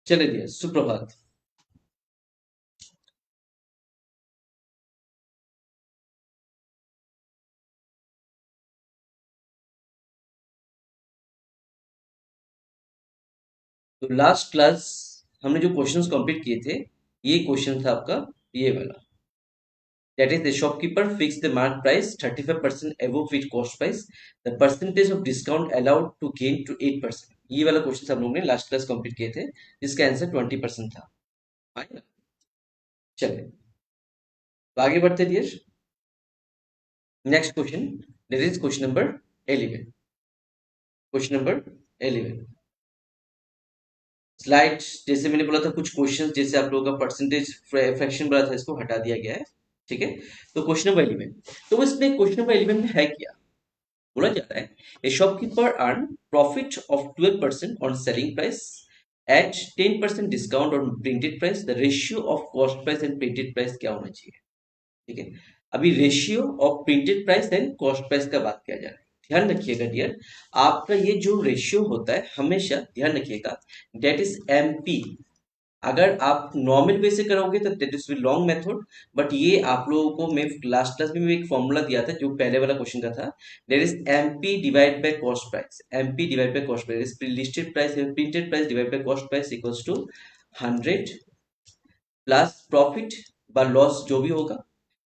चले दिया, सुप्रभात। तो लास्ट क्लास हमने जो क्वेश्चंस कंप्लीट किए थे, ये क्वेश्चन था आपका, ये वाला। That is the shopkeeper fix the mark price 35% above which cost price, the percentage of discount allowed to gain to 8%। ये वाला क्वेश्चन हम लोगों ने लास्ट क्लास कंप्लीट किए थे, जिसका आंसर 20% था। आया? चलिए, तो आगे बढ़ते dear. Next question, that is question number 11। Question number 11 slides, जैसे मैंने बोला था कुछ क्वेश्चंस, जैसे आप लोगों का परसेंटेज फ्रैक्शन बोला था, इसको हटा दिया गया है। ठीक है, तो क्वेश्चन नंबर 11, तो इसमें क्वेश्चन नंबर 11 में है क्या, बोला जा रहा है a shopkeeper earn profit of 12% on selling price at 10% discount on printed price, the ratio of cost price and printed price क्या होना चाहिए। ठीक है, अभी ratio of printed price and cost price का बात किया जा रहा है। ध्यान रखिएगा डियर, आपका ये जो रेशियो होता है, हमेशा ध्यान रखिएगा, दैट इज एमपी। अगर आप नॉर्मल वे से करोगे तो that is long method, but ये आप लोगों को मैं लास्ट क्लास में भी एक फॉर्मूला दिया था जो पहले वाला क्वेश्चन का था। That is MP divide by cost price, MP divide by cost price, listed price printed price divide by cost price equals to 100 plus profit व लॉस जो भी होगा।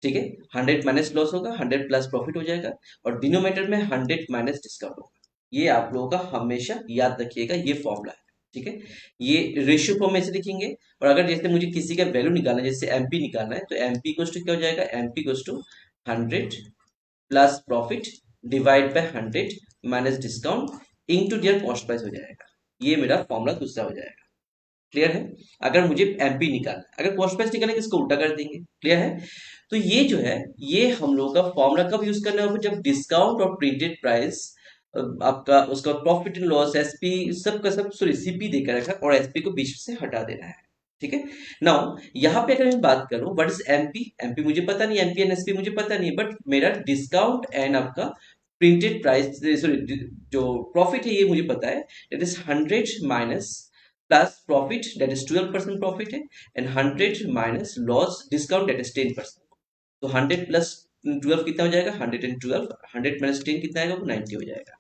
ठीक है, 100 माइनस लॉस होगा, 100 प्लस प्रॉफिट हो जाएगा, और डिनोमिनेटर में 100 माइनस डिस्काउंट होगा। ये आप लोगों का हमेशा याद रखिएगा, ये फॉर्मूला है। ठीक है, ये रेशियो फॉर्म में से लिखेंगे। और अगर जैसे मुझे किसी का वैल्यू निकालना है, जैसे एमपी निकालना है, तो एमपी इक्वल्स टू क्या हो जाएगा, MP equals to 100 plus profit divide by 100 minus discount into dear cost price हो जाएगा। ये मेरा फॉर्मूला दूसरा हो जाएगा। क्लियर है? अगर मुझे एमपी निकालना है, अगर कॉस्ट प्राइस निकालना है, इसको उल्टा कर देंगे। क्लियर है? तो ये जो है, ये हम लोग का फॉर्मूला कब यूज करना होगा, जब डिस्काउंट और प्रिंटेड प्राइस आपका उसका प्रॉफिट एंड लॉस एसपी सब का सब, सॉरी सीपी देकर रखा और एसपी को बीच से हटा देना है। ठीक है, नाउ यहाँ पे अगर मैं बात करूं व्हाट इज एमपी, एमपी मुझे पता नहीं, एमपी एंड एसपी मुझे पता नहीं, बट मेरा डिस्काउंट एंड आपका प्रिंटेड प्राइस, सॉरी जो प्रॉफिट है ये मुझे पता है, it is 100 minus plus profit that is 12% profit है, and 100 minus loss discount that is 10%। तो 100 प्लस 12 कितना हो जाएगा, 112, 100 माइनस 10 कितना आएगा, वो 90 हो जाएगा।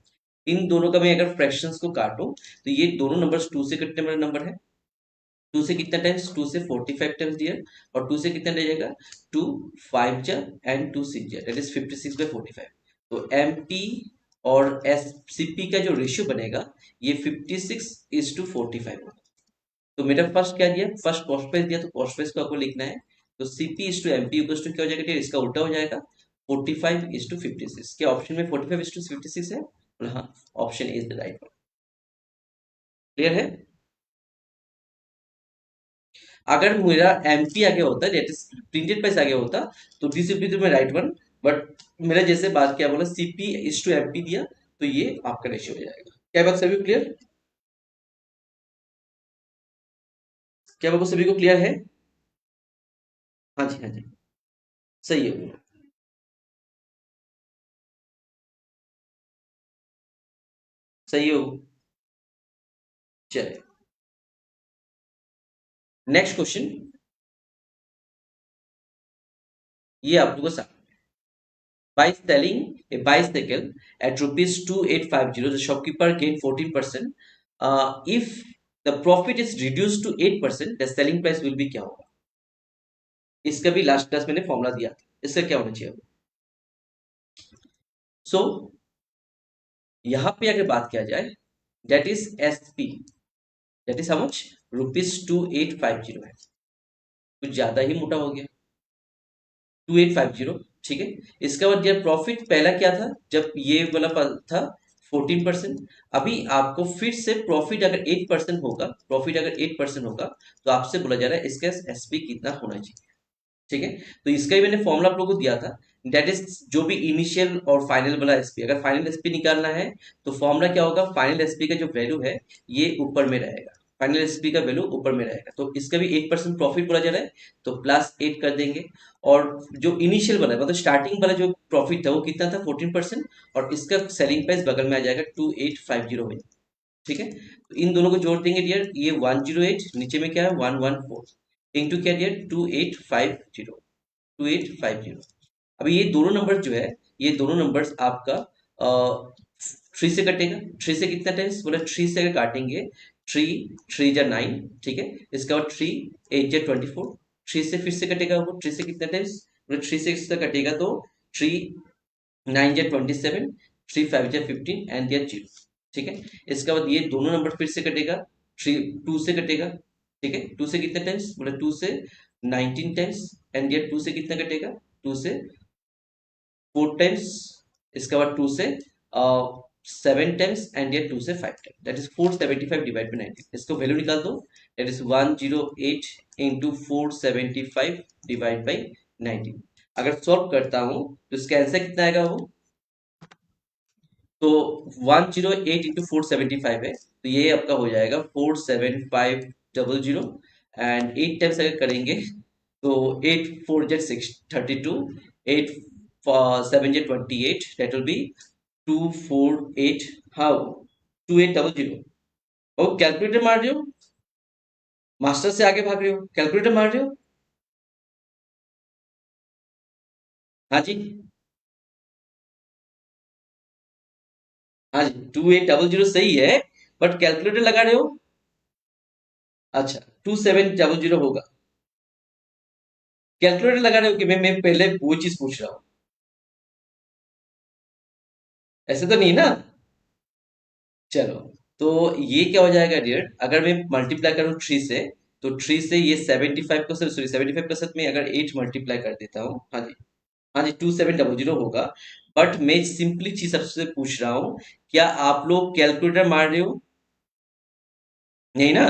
इन दोनों का मैं अगर फ्रैक्शंस को काटूं, तो ये दोनों नंबर्स 2 से कटने वाला नंबर है। 2 से कितना टाइम्स, 2 से 45 टाइम्स दिया, और 2 से कितना रह जाएगा, 2 5 जा एंड 2 6 जा, दैट इज 56/45। तो एमपी और एससीपी का जो रेशियो बनेगा, ये 56:45 होगा। तो मेरा फर्स्ट क्या दिया, फर्स्ट कॉस्ट प्राइस दिया, तो कॉस्ट प्राइस को आपको लिखना है। तो CP is to MP equals to क्या हो जाएगा, इसका उल्टा हो जाएगा, 45:56। क्या ऑप्शन में 45:56 है? हाँ, option is the right one. Clear है? अगर मेरा एमपी आगे होता, दैट इज प्रिंटेड प्राइस आगे होता, तो this will be the right one. But मेरा जैसे बात क्या बोला, सीपी इज टू एमपी दिया, तो ये आपका रेशियो हो जाएगा। क्या बात सभी को क्लियर? क्या बात सभी को क्लियर है? हाँ जी, हाँ जी, सही है। सही हो। चलिए, नेक्स्ट क्वेश्चन, ये आप लोगों को by selling a bicycle at rupees 2850, the shopkeeper gained 14%. If the profit is reduced to 8%, the selling price will be क्या होगा? इसका भी लास्ट क्लास मैंने फॉर्मूला दिया था, इसका क्या होना चाहिए? सो यहाँ पे अगर बात किया जाए, that is SP, that is how much, ₹2850 है। कुछ ज्यादा ही मोटा हो गया, 2850। ठीक है, इसका बाद जब प्रॉफिट पहला क्या था, जब ये वाला था 14%, अभी आपको फिर से प्रॉफिट अगर 8% होगा, प्रॉफिट अगर 8% होगा, तो आपसे बोला जा रहा है इसका एसपी कितना होना चाहिए। ठीक है, तो इसका ही मैंने फॉर्मूला आप लोगों को दिया था, दैट इज जो भी इनिशियल और फाइनल वाला एसपी, अगर फाइनल एसपी निकालना है, तो फॉर्मूला क्या होगा, फाइनल एसपी का जो वैल्यू है, ये ऊपर में रहेगा, फाइनल एसपी का वैल्यू ऊपर में रहेगा। तो इसका भी 8% प्रॉफिट बोला जा रहा है, तो +8 कर देंगे। और जो इनिशियल वाला मतलब स्टार्टिंग वाला जो प्रॉफिट था, वो कितना था, 14%, और इसका सेलिंग प्राइस बगल में आ जाएगा, 2850 में। ठीक है, तो इन दोनों को जोड़ देंगे डियर, ये 108, नीचे में क्या है 114, इंटू क्या डियर 2850, 2850। अभी ये दोनों नंबर जो है, ये दोनों नंबर्स आपका थ्री से कटेगा। थ्री से कितना टाइम्स बोला, थ्री से अगर काटेंगे, थ्री, थ्री जा नाइन, ठीक है, इसके बाद थ्री, एट जा 24, थ्री से फिर से कटेगा वो, थ्री से कितना टाइम्स बोले, थ्री से इसका कटेगा तो थ्री, नाइन जा 27, थ्री फाइव जा 15 एंड दिया जीरो, ठीक है। इसके बाद ये दोनों नंबर फिर से कटेगा, थ्री, टू से कटेगा, ठीक है, टू से कितने टाइम्स बोले, टू से 19 टाइम्स, एंड ये टू से कितना कटेगा, टू से फोर टाइम्स, इसके बाद टू से सेवन टाइम्स, एंड ये टू से five times, that is 475 divide by 19। इसको वैल्यू निकाल दो, that is 108 into 475 divide by 19। अगर सॉल्व करता हूं तो इसका आंसर कितना आएगा वो, तो 108 इंटू 475 है, तो ये आपका हो जाएगा 47500, एंड एट टाइम्स अगर करेंगे तो एट फोर जेड सिक्स 32, एट सेवन जेड 28, दैट विल बी 248, हाउ 2800। और कैलकुलेटर मार रहे हो, मास्टर से आगे भाग रहे हो, कैलकुलेटर मार रहे हो। हाँ जी, हाँ जी 2800 सही है, बट कैलकुलेटर लगा रहे हो। अच्छा 2700 होगा, कैलकुलेटर लगा रहे हो कि मैं पहले वो चीज पूछ रहा हूँ, ऐसे तो नहीं ना। चलो, तो ये क्या हो जाएगा डियर, अगर मैं मल्टीप्लाई करूं थ्री से, तो थ्री से ये 75 का, सॉरी 75 का साथ में अगर एट मल्टीप्लाई कर देता हूँ, हाँ जी, हाँ जी 2700 होगा। बट मैं सिंपली चीज सबसे पूछ रहा हूँ, क्या आप लोग कैलकुलेटर मार रहे हो, नहीं ना।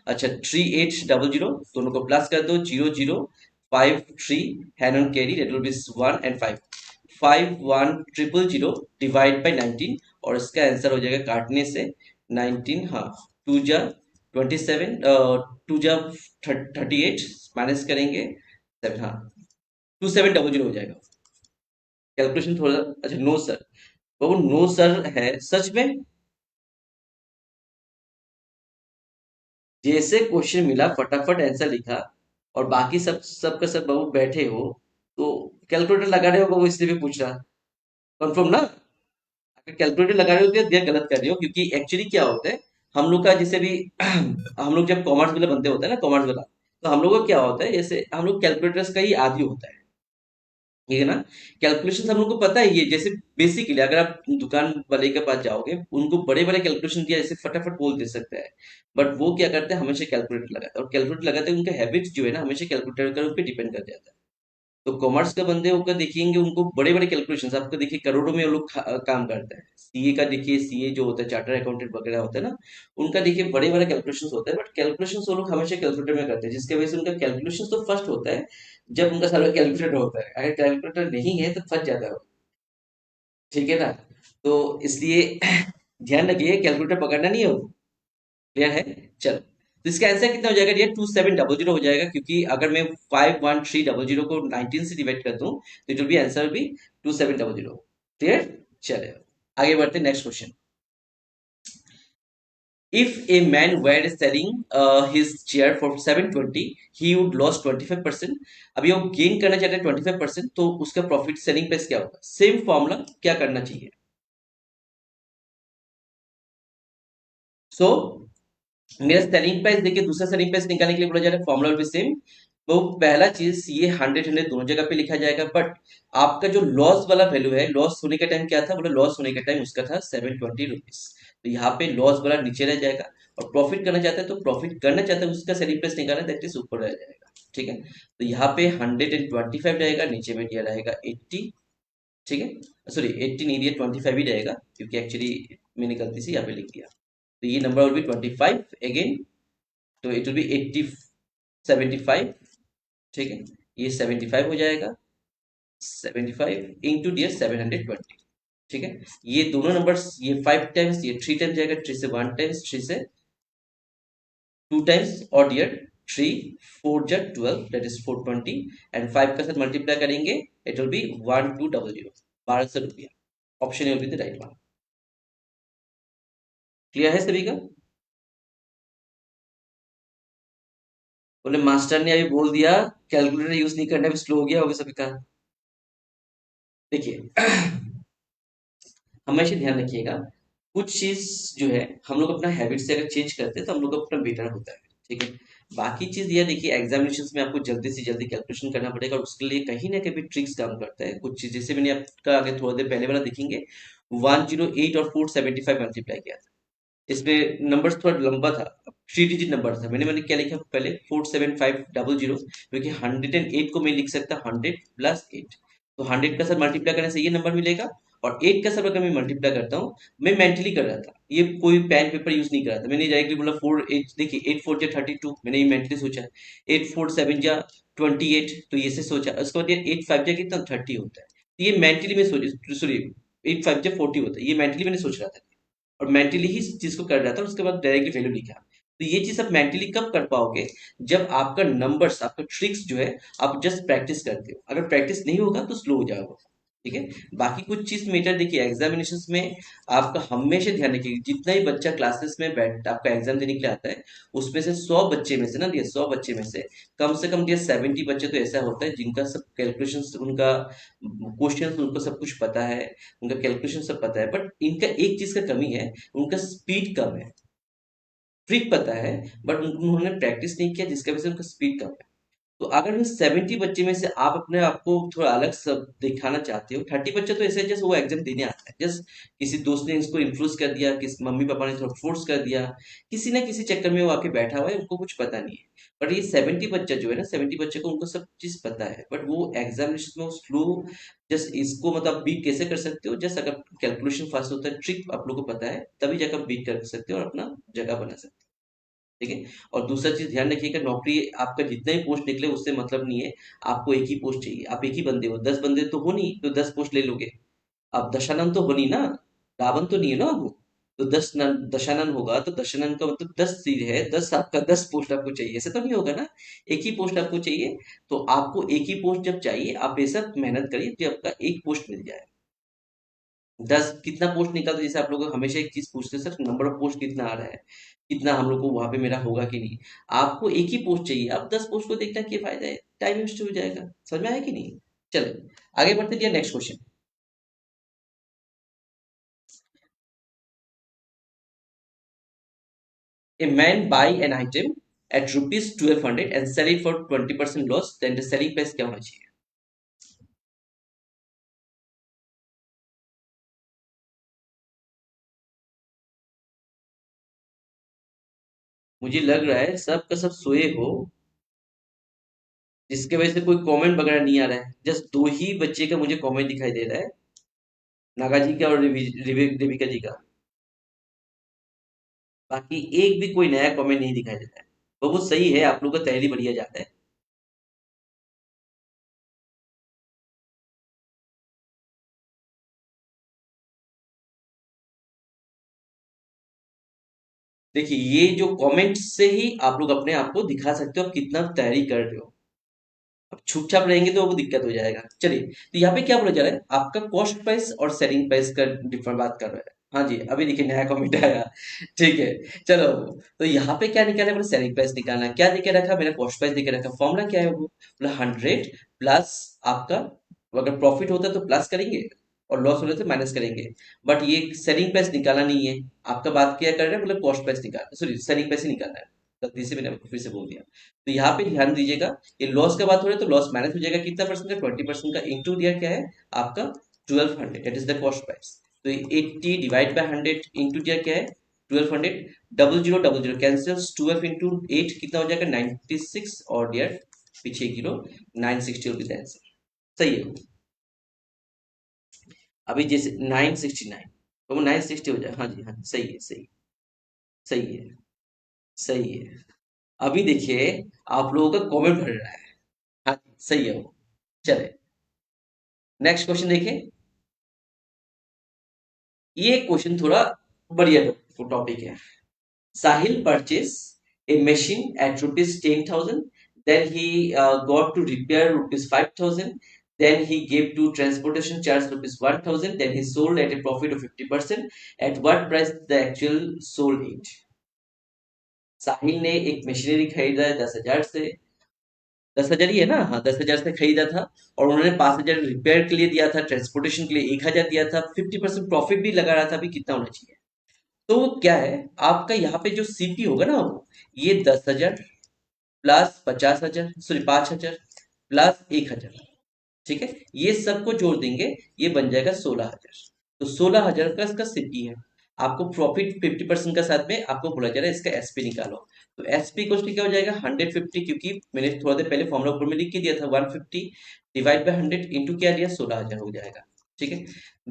अच्छा 3800, दोनों को प्लस कर दो, 0053, हैन on carry, that will be one and five, 51000 divide by 19, और इसका आंसर हो जाएगा काटने से 19, हाँ, टू जा 27, टू जा 38, माइनस करेंगे सेवन, हाँ 2700 हो जाएगा। कैलकुलेशन थोड़ा, अच्छा नो सर, वो नो सर है सच में, जैसे क्वेश्चन मिला फटाफट आंसर लिखा, और बाकी सब सबका सब बाबू बैठे हो, तो कैलकुलेटर लगा रहे हो बाबू, इसलिए भी पूछ रहा, कंफर्म ना। अगर कैलकुलेटर लगा रहे हो तो ये गलत कर रहे हो, क्योंकि एक्चुअली क्या होता है, हम लोग का जैसे भी हम लोग जब कॉमर्स वाले बंदे होते हैं ना, कॉमर्स वाला, तो हम लोग का क्या होता है, जैसे हम लोग कैलकुलेटर्स का ही आदी होता है, ठीक है ना। कैलकुलेशन हम लोग को पता ही है, जैसे बेसिकली अगर आप दुकान वाले के पास जाओगे, उनको बड़े बड़े कैलकुलेशन दिया जैसे फटाफट बोल दे सकता है, बट वो क्या करते हैं, हमेशा कैलकुलेटर लगाते हैं, और कैलकुलेटर लगाते हैं, उनका हैबिट जो है ना, हमेशा कैलकुलेटर के ऊपर डिपेंड कर जाता है। तो कॉमर्स के बंदे होकर देखेंगे, उनको बड़े बड़े कैलकुलेशन, आपको देखिए करोड़ों में वो लोग काम करते हैं। सीए का देखिए, सीए जो होता है चार्टर अकाउंटेंट वगैरह होता है ना, उनका देखिए बड़े बड़े कैलकुलेशन होते हैं, बट कैलकुलेशन वो लोग हमेशा कैलकुलेटर में करते हैं, जिसकी वजह से उनका कैलकुलेशन तो फर्स्ट होता है, जब उनका सारा कैलकुलेटर होता है, अगर कैलकुलेटर नहीं है तो फंस जाता है वो, ठीक है ना। तो इसलिए ध्यान रखिए, कैलकुलेटर पकड़ना नहीं है वो, क्लियर है। चलो, तो इसका आंसर कितना हो जाएगा, ये 2700 हो जाएगा, क्योंकि अगर मैं 51300 को 19 से डिवाइड कर दूं, तो इट विल बी आंसर भी 2700, क्लियर। चले आगे बढ़ते, next question. If a man were selling his chair for 720, he would lost 25%। अभी वो गेन करना चाहते हैं 25%, तो उसका प्रॉफिट सेलिंग प्राइस क्या होगा, सेम फॉर्मूला क्या करना चाहिए। सो मेरा सेलिंग प्राइस देखिए, दूसरा सेलिंग प्राइस निकालने के लिए बोला जा रहा है, फॉर्मूला भी सेम। वो पहला चीज ये 100 दोनों जगह पे लिखा जाएगा, बट आपका जो लॉस वाला वैल्यू है, लॉस होने का टाइम क्या था बोले, लॉस होने का टाइम उसका था 720 रुपीज, तो यहाँ पे लॉस वाला नीचे रह जाएगा, और प्रॉफिट करना चाहता है, तो प्रॉफिट करना चाहता है उसका सेलिंग प्राइस निकालना, दैट इज ऊपर रह जाएगा, ठीक है। तो यहाँ पे 125 रहेगा, नीचे में दिया रहेगा 80, ठीक है, सॉरी 80 नहीं दिया, 25 ही रहेगा, क्योंकि एक्चुअली मैंने गलती से यहाँ पे लिख दिया, तो ये नंबर विल बी 25 अगेन, तो इट विल बी 80, 75, ठीक है, ये 75 हो जाएगा, 75 इंटू डियर 720, ठीक है। ये दोनों नंबर्स, ये 5 टाइम्स, ये 3 टाइम्स जाएगा, 3 से 1 टाइम्स, 3 से 2 टाइम्स, और डियर 3 4 जा 12, दैट इज 420, एंड 5 का साथ मल्टीप्लाई करेंगे, इट विल बी 1200, 1200 रुपया, option will be the right one. Clear है सभी का? बोले मास्टर ने अभी बोल दिया कैलकुलेटर यूज नहीं करना, अभी स्लो हो गया होगा सभी का। देखिए हमेशा ध्यान रखिएगा, कुछ चीज जो है हम लोग अपना हैबिट से अगर चेंज करते हैं तो हम लोग को अपना बेटर होता है। ठीक है, बाकी चीज ये देखिए एग्जामिनेशन में आपको जल्दी से जल्दी कैलकुलेशन करना पड़ेगा और उसके लिए कहीं ना कहीं ट्रिक्स काम करता है। कुछ चीज जैसे मैंने आपका आगे थोड़ा देर पहले वाला देखेंगे, 108 और 475 मल्टीप्लाई किया था, इसमें नंबर्स थोड़ा लंबा था, 3 डिजिट नंबर था। मैंने क्या लिखा पहले, 47500, क्योंकि 108 को मैं लिख सकता 100 + 8, तो 100 का सर मल्टीप्लाई करने से ये नंबर मिलेगा, और 8 का सर अगर मैं मल्टीप्लाई करता हूँ, मैं मेंटली कर रहा था, ये कोई पेन पेपर यूज नहीं कर रहा था, मैंने डायरेक्टली बोला 4 8, देखिए 8 4 जा 32, मैंने ये मेंटली सोचा, 8 4 7 जा 28, तो ये से सोचा, उसके बाद ये 8 5 जा कितना 30 होता है, तो ये मेंटली में सोच, सॉरी 8 5 जा 40 होता है, ये मेंटली मैंने सोच रहा था और मेंटली ही इस चीज को कर रहा था, और उसके बाद डायरेक्टली वैल्यू लिखा। तो ये चीज आप मेंटली कब कर पाओगे, जब आपका नंबर्स, आपका ट्रिक्स जो है आप जस्ट प्रैक्टिस करते हो, अगर प्रैक्टिस नहीं होगा तो स्लो हो जाएगा। ठीक है, बाकी कुछ चीज मेटर देखिए एग्जामिनेशन में आपका हमेशा ध्यान रखिए, जितना ही बच्चा क्लासेस में बैठ आपका एग्जाम देने के लिए आता है, उसमें से 100 बच्चे में से ना, ये 100 बच्चे में से कम ये 70 बच्चे तो ऐसा होता है जिनका सब कैलकुलेशन, उनका क्वेश्चन उनको सब कुछ पता है, उनका कैलकुलेशन सब पता है, बट इनका एक चीज का कमी है, उनका स्पीड कम है। ट्रिक पता है बट उन्होंने प्रैक्टिस नहीं किया, जिसकी वजह से उनका स्पीड कम है। तो अगर इन 70 बच्चे में से आप अपने आप को थोड़ा अलग सब दिखाना चाहते हो, 30 बच्चे तो ऐसे जैसे वो एग्जाम देने आता है, जस्ट किसी दोस्त ने इसको इन्फ्लुएंस कर दिया, किस मम्मी पापा ने थोड़ा फोर्स कर दिया, किसी ना किसी चक्कर में वो आके बैठा हुआ है, उनको कुछ पता नहीं है। बट ये 70 बच्चा जो है ना, 70 बच्चे को उनको सब चीज पता है, बट वो एग्जामिनेशन में वो स्लो, जस्ट इसको मतलब बीट कैसे कर सकते हो, जस्ट अगर कैलकुलेशन फास्ट होता है, ट्रिक आप लोग को पता है, तभी जाकर बीट कर सकते हो और अपना जगह बना सकते हो। ठीक है, और दूसरा चीज ध्यान रखिएगा, नौकरी आपका जितना ही पोस्ट निकले उससे मतलब नहीं है, आपको एक ही पोस्ट चाहिए, आप एक ही बंदे हो, 10 बंदे तो हो नहीं तो 10 पोस्ट ले लोगे। अब दशानन तो हो नहीं ना, रावण तो नहीं है ना वो, तो दशानन होगा तो दशानन का मतलब 10 चीज है, 10 आपका 10 पोस्ट आपको चाहिए, ऐसे तो नहीं होगा ना, एक ही पोस्ट आपको चाहिए। तो आपको एक ही पोस्ट जब चाहिए, आप बेशक मेहनत करिए कि आपका एक पोस्ट मिल जाए। 10 कितना पोस्ट निकालते, जैसे आप लोग हमेशा एक चीज पूछते हैं सर, नंबर ऑफ पोस्ट कितना आ रहा है, कितना हम लोग को वहां पे मेरा होगा कि नहीं, आपको एक ही पोस्ट चाहिए, आप 10 पोस्ट को देखना क्या फायदा है, टाइम वेस्ट हो जाएगा। समझ में आया कि नहीं? चलो आगे बढ़ते हैं, next question. A man buy an item at rupees 1200 and sell it for 20% loss, then the selling price क्या होना चाहिए? मुझे लग रहा है सब का सब सोए हो, जिसके वजह से कोई कमेंट वगैरह नहीं आ रहा है, जस्ट दो ही बच्चे का मुझे कमेंट दिखाई दे रहा है, नागा जी का और देविका जी का। बाकी एक भी कोई नया कमेंट नहीं दिखाई देता है, तो वो सही है, आप लोग का तैयारी बढ़िया जाता है। देखिए ये जो कमेंट से ही आप लोग अपने आप को दिखा सकते हो आप कितना तैयारी कर रहे हो। अब चुपचाप रहेंगे तो वो दिक्कत हो जाएगा। चलिए, तो यहाँ पे क्या बोला जा रहा है, आपका कॉस्ट प्राइस और सेलिंग प्राइस का डिफरेंट बात कर रहा है। हाँ जी, अभी देखिए नया कमेंट आया। ठीक है, चलो, तो यहाँ पे क्या निकालना है, बोला सेलिंग प्राइस निकालना है, क्या देके रखा, मैंने कॉस्ट प्राइस देके रखा, फॉर्मूला क्या है वो, बोला 100 प्लस आपका, अगर प्रॉफिट होता है तो प्लस करेंगे और लॉस होने से माइनस करेंगे, बट ये सेलिंग प्राइस निकालना नहीं है, आपका बात क्या कर रहे हैं, मतलब कॉस्ट प्राइस निकाल, सॉरी सेलिंग प्राइस ही निकालना है, गलती से मैंने आपको फिर से बोल दिया। तो यहाँ पे ध्यान दीजिएगा, ये लॉस का बात हो रहा है तो लॉस माइनस हो जाएगा, कितना परसेंट का, 20% का, इंटू दिया क्या है आपका 1200, that is the cost price. तो 80 डिवाइड बाय 100 इंटू दिया क्या है 1200, 0000 कैंसिल्स, 12 इंटू 8 कितना हो जाएगा 96, और डियर पीछे 960 will be the answer। सही है, अभी जैसे 969, तो वो 960 हो जाए, हाँ जी हाँ जी, सही है सही, सही है सही है। अभी देखिए आप लोगों का कमेंट भर रहा है, हाँ जी सही है वो। चले, नेक्स्ट क्वेश्चन देखिए, ये क्वेश्चन थोड़ा बढ़िया टॉपिक है। Sahil purchase a machine at rupees 10,000, then he got to repair rupees 5,000, Then he gave to transportation charge rupees 1000. Then he sold at a profit of 50%. At what price the actual sold it? साहिल ने एक machinery खरीदा है 10,000 से, 10,000 ही है ना, हाँ 10,000 से खरीदा था, और उन्होंने 5,000 रिपेयर के लिए दिया था, ट्रांसपोर्टेशन के लिए 1,000 दिया था, 50% प्रॉफिट भी लगा रहा था, अभी कितना होना चाहिए? तो क्या है आपका यहाँ पे जो सीपी होगा ना, वो ये 10,000 प्लस 50,000, सॉरी 5,000 प्लस 1,000, ठीक है, ये सबको जोड़ देंगे, ये बन जाएगा 16,000। तो 16,000 का इसका सीपी है। आपको प्रॉफिट 50% का साथ में आपको बोला जा रहा है इसका एसपी निकालो। तो एसपी को क्या हो जाएगा 150, क्योंकि मैंने थोड़ा देर पहले फॉर्मूला ऊपर में लिख के दिया था, 150 डिवाइड बाय 100 इंटू क्या लिया 16,000 हो जाएगा, ठीक है।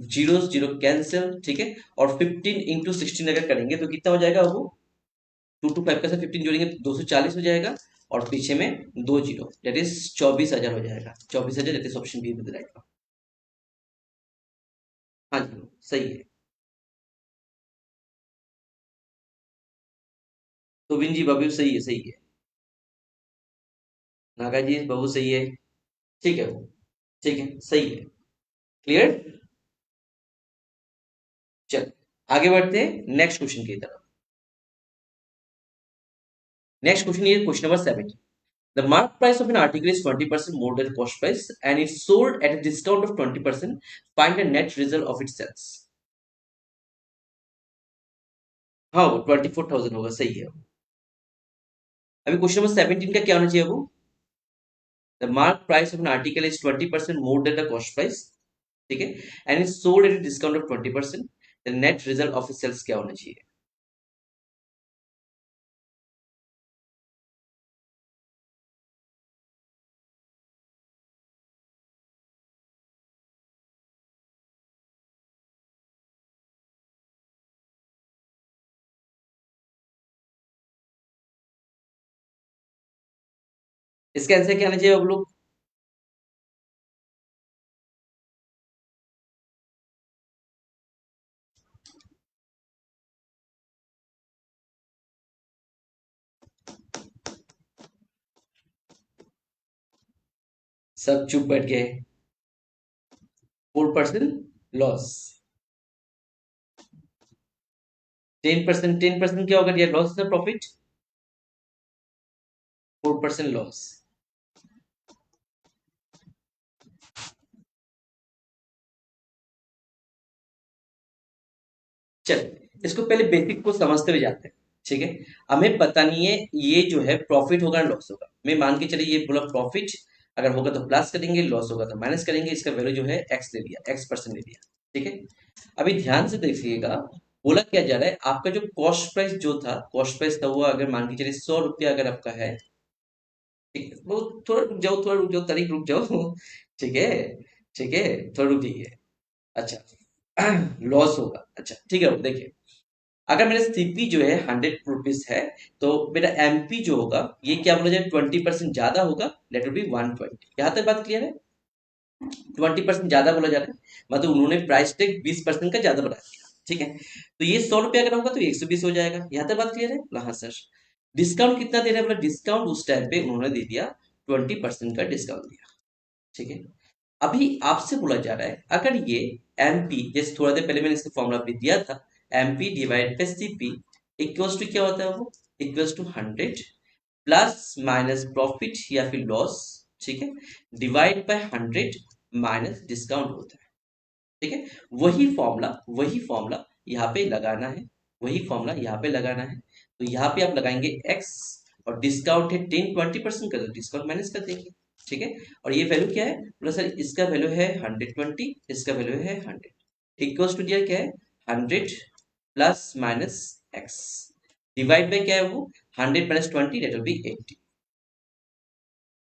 जीरो जीरो कैंसिल, ठीक है, और 15 इंटू 16 अगर करेंगे तो कितना हो जाएगा वो, 2 to 5 का से 15 जोड़ेंगे तो 240 हो जाएगा, और पीछे में 2 जीरो, दैट इज 24,000 हो जाएगा, 24,000, that is option be with right. हाँ जी सही है। तो विन जी बाबू सही है, सही है। नागा जी बाबू सही है। ठीक है, ठीक है, सही है। क्लियर। चल आगे बढ़ते हैं नेक्स्ट क्वेश्चन की तरफ। नेक्स्ट क्वेश्चन ये question number 17। The mark price of an article is 20% more than cost price and it's sold at a discount of 20%. Find the net result of its sales. हाँ वो 24,000 होगा, सही है। अभी question number 17 का क्या होना चाहिए वो, the mark price of an article is 20% more than the cost price, ठीक है, and is sold at discount of 20%, the net result of sales क्या होना चाहिए? इसका आंसर क्या आना चाहिए अब लोग? सब चुप बैठ गए। 4% लॉस। 10%, 10% क्या होगा यार, लॉस ना प्रॉफिट? 4% लॉस। चल इसको पहले बेसिक को समझते हुए जाते हैं, ठीक है। हमें पता नहीं है ये जो है प्रॉफिट होगा लॉस होगा, मैं मान के चलिए ये बोला प्रॉफिट, अगर होगा तो प्लस करेंगे, लॉस होगा तो माइनस करेंगे, इसका वैल्यू जो है एक्स ले लिया, X% ले लिया, ठीक है। अभी ध्यान से देखिएगा, बोला क्या जा रहा है, आपका जो कॉस्ट प्राइस जो था, कॉस्ट प्राइस था वो अगर मान के चलिए 100 रुपया अगर आपका है, ठीक है, वो थोड़ा रुक जाओ, थोड़ा रुक जाओ, तारीख रुक जाओ ठीक है, ठीक है, थोड़ा रुक जाइए। अच्छा लॉस होगा, अच्छा ठीक है, देखिए अगर मेरा सीपी जो है 100 रुपीज है, तो मेरा एमपी जो होगा ये क्या बोला जाए 20% ज्यादा होगा, दैट विल बी 120। यहाँ तक बात क्लियर है? 20% ज्यादा बोला जा रहा है, मतलब उन्होंने प्राइस टैग 20% का ज्यादा बढ़ा दिया, ठीक है। तो ये 100 रुपया अगर होगा तो 120 हो जाएगा, यहाँ तक बात क्लियर है? हाँ सर। डिस्काउंट कितना दे रहे हैं, बोला डिस्काउंट उस टाइम पे उन्होंने दे दिया 20% का डिस्काउंट दिया, ठीक है। अभी आपसे बोला जा रहा है अगर ये एमपी, जैसे थोड़ा देर पहले मैंने इसका फॉर्मूला भी दिया था, MP divide by CP equals to क्या होता है वो, equals to 100 plus minus profit या फिर लॉस, ठीक है, डिवाइड बाय 100 माइनस डिस्काउंट होता है, ठीक है। वही फॉर्मूला यहाँ पे लगाना है, वही फॉर्मूला यहाँ पे लगाना है। तो यहाँ पे आप लगाएंगे एक्स, और डिस्काउंट है 10-20% का, तो डिस्काउंट माइनस कर देंगे, ठीक है। और ये वैल्यू क्या है, बोला सर इसका वैल्यू है 120, इसका वैल्यू है 100, इक्वल्स टू दिया क्या है 100 plus minus x, divide by क्या है वो 100 - 20, दैट विल बी 80।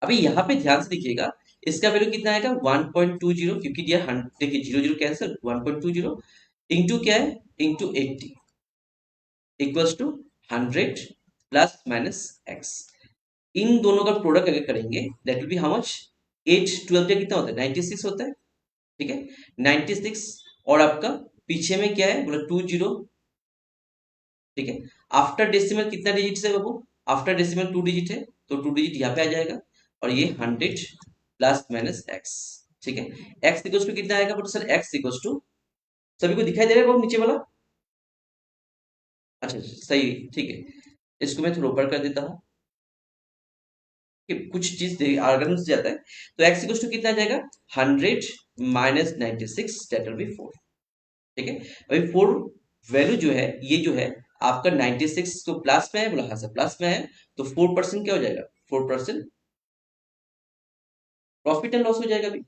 अभी यहाँ पे ध्यान से देखिएगा, इसका वैल्यू कितना आएगा 1.20, क्योंकि दिया देखिए जीरो जीरो कैंसिल, 1.20 इंटू क्या है, into 80 equals to 100 plus minus x. इन दोनों का प्रोडक्ट अगर करेंगे that will be how much, 8 12 का कितना होता है 96 होता है, ठीक है, 96। और आपका पीछे में क्या है बोला 20, ठीक है। आफ्टर डेसिमल कितना डिजिट है बाबू, आफ्टर डेसिमल 2 डिजिट है, तो 2 डिजिट यहाँ पे आ जाएगा, और ये 100 प्लस माइनस एक्स, ठीक है। एक्स इक्वल टू कितना आएगा? But sir x equal to, सभी को दिखाई दे रहा है वो नीचे वाला? अच्छा अच्छा, सही, ठीक है। इसको मैं थोड़ा ऊपर कर देता हूँ कि कुछ चीज आर्गन से जाता है। तो एक्स इक्वल टू कितना आ जाएगा? 100 माइनस 96, दैट विल बी 4। ठीक है। अभी 4 वैल्यू जो है, ये जो है आपका 96 को प्लस में है, बोला हाँ सर प्लस में है, तो 4% क्या हो जाएगा? 4% प्रॉफिट एंड लॉस हो जाएगा अभी।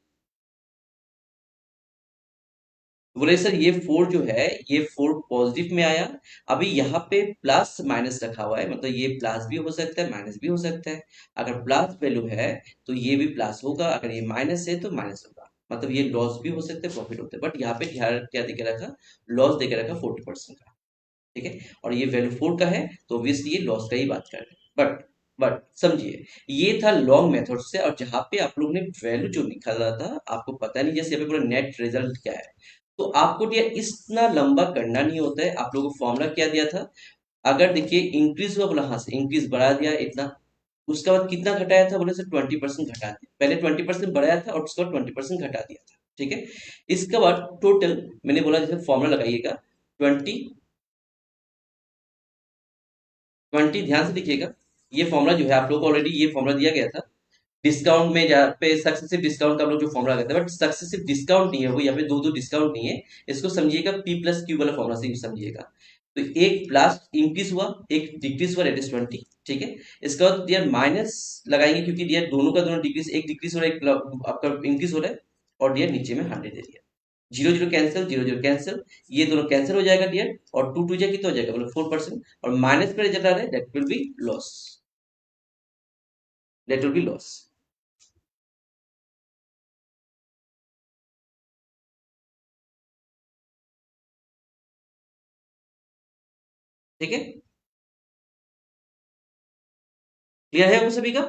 बोले सर ये 4 जो है, ये 4 पॉजिटिव में आया। अभी यहाँ पे प्लस माइनस रखा हुआ है, मतलब ये प्लस भी हो सकता है माइनस भी हो सकता है। अगर प्लस वैल्यू है तो ये भी प्लस होगा, अगर ये माइनस है तो माइनस होगा। मतलब ये लॉस भी हो सकते हैं प्रॉफिट होते हैं, बट यहाँ पे ध्यान क्या देके रखा? लॉस देके रखा 40% का। ठीक है। और ये वैल्यू 4 का है, तो ऑब्वियसली ये लॉस का ही बात कर रहे हैं। बट समझिए, ये था लॉन्ग मेथड से, और जहां पे आप लोग ने वैल्यू जो निकाला था आपको पता नहीं, जैसे यहाँ पे पूरा नेट रिजल्ट क्या है, तो आपको दिया इतना लंबा करना नहीं होता है। आप लोगों को फॉर्मूला क्या दिया था? अगर देखिए इंक्रीज हुआ, बोला हाँ से इंक्रीज बढ़ा दिया इतना, उसके बाद कितना घटाया था? बोले सर 20% घटा दिया। पहले 20% बढ़ाया था और उसके बाद 20% घटा दिया था। ठीक है। इसके बाद टोटल मैंने बोला जैसे फॉर्मूला लगाइएगा, 20 ध्यान से लिखिएगा। ये फॉर्मूला जो है आप लोग को ऑलरेडी ये फॉर्मूला दिया गया था डिस्काउंट में, जहाँ पे सक्सेसिव डिस्काउंट का हम लोग जो फॉर्मूला लगाते हैं, बट सक्सेसिव डिस्काउंट नहीं है वो, यहाँ पे दो दो डिस्काउंट नहीं है। इसको समझिएगा पी प्लस क्यू वाला फॉर्मूला से समझिएगा। तो एक प्लस इंक्रीज हुआ, एक डिक्रीज हुआ, दैट इज 20। ठीक है। इसके बाद डियर माइनस लगाएंगे, क्योंकि डियर दोनों का दोनों डिक्रीज, एक डिक्रीज हो रहा है एक आपका इंक्रीज हो रहा है, और डियर नीचे में 100 दे दिया। Zero zero cancel, zero zero cancel, ये दोनों कैंसिल हो जाएगा डियर, और टू टू जा कितना हो जाएगा? बोले 4%, और माइनस पर रिजल्ट आ रहा है, that will be loss, that will be loss. ठीक है। क्लियर है आपको सभी का?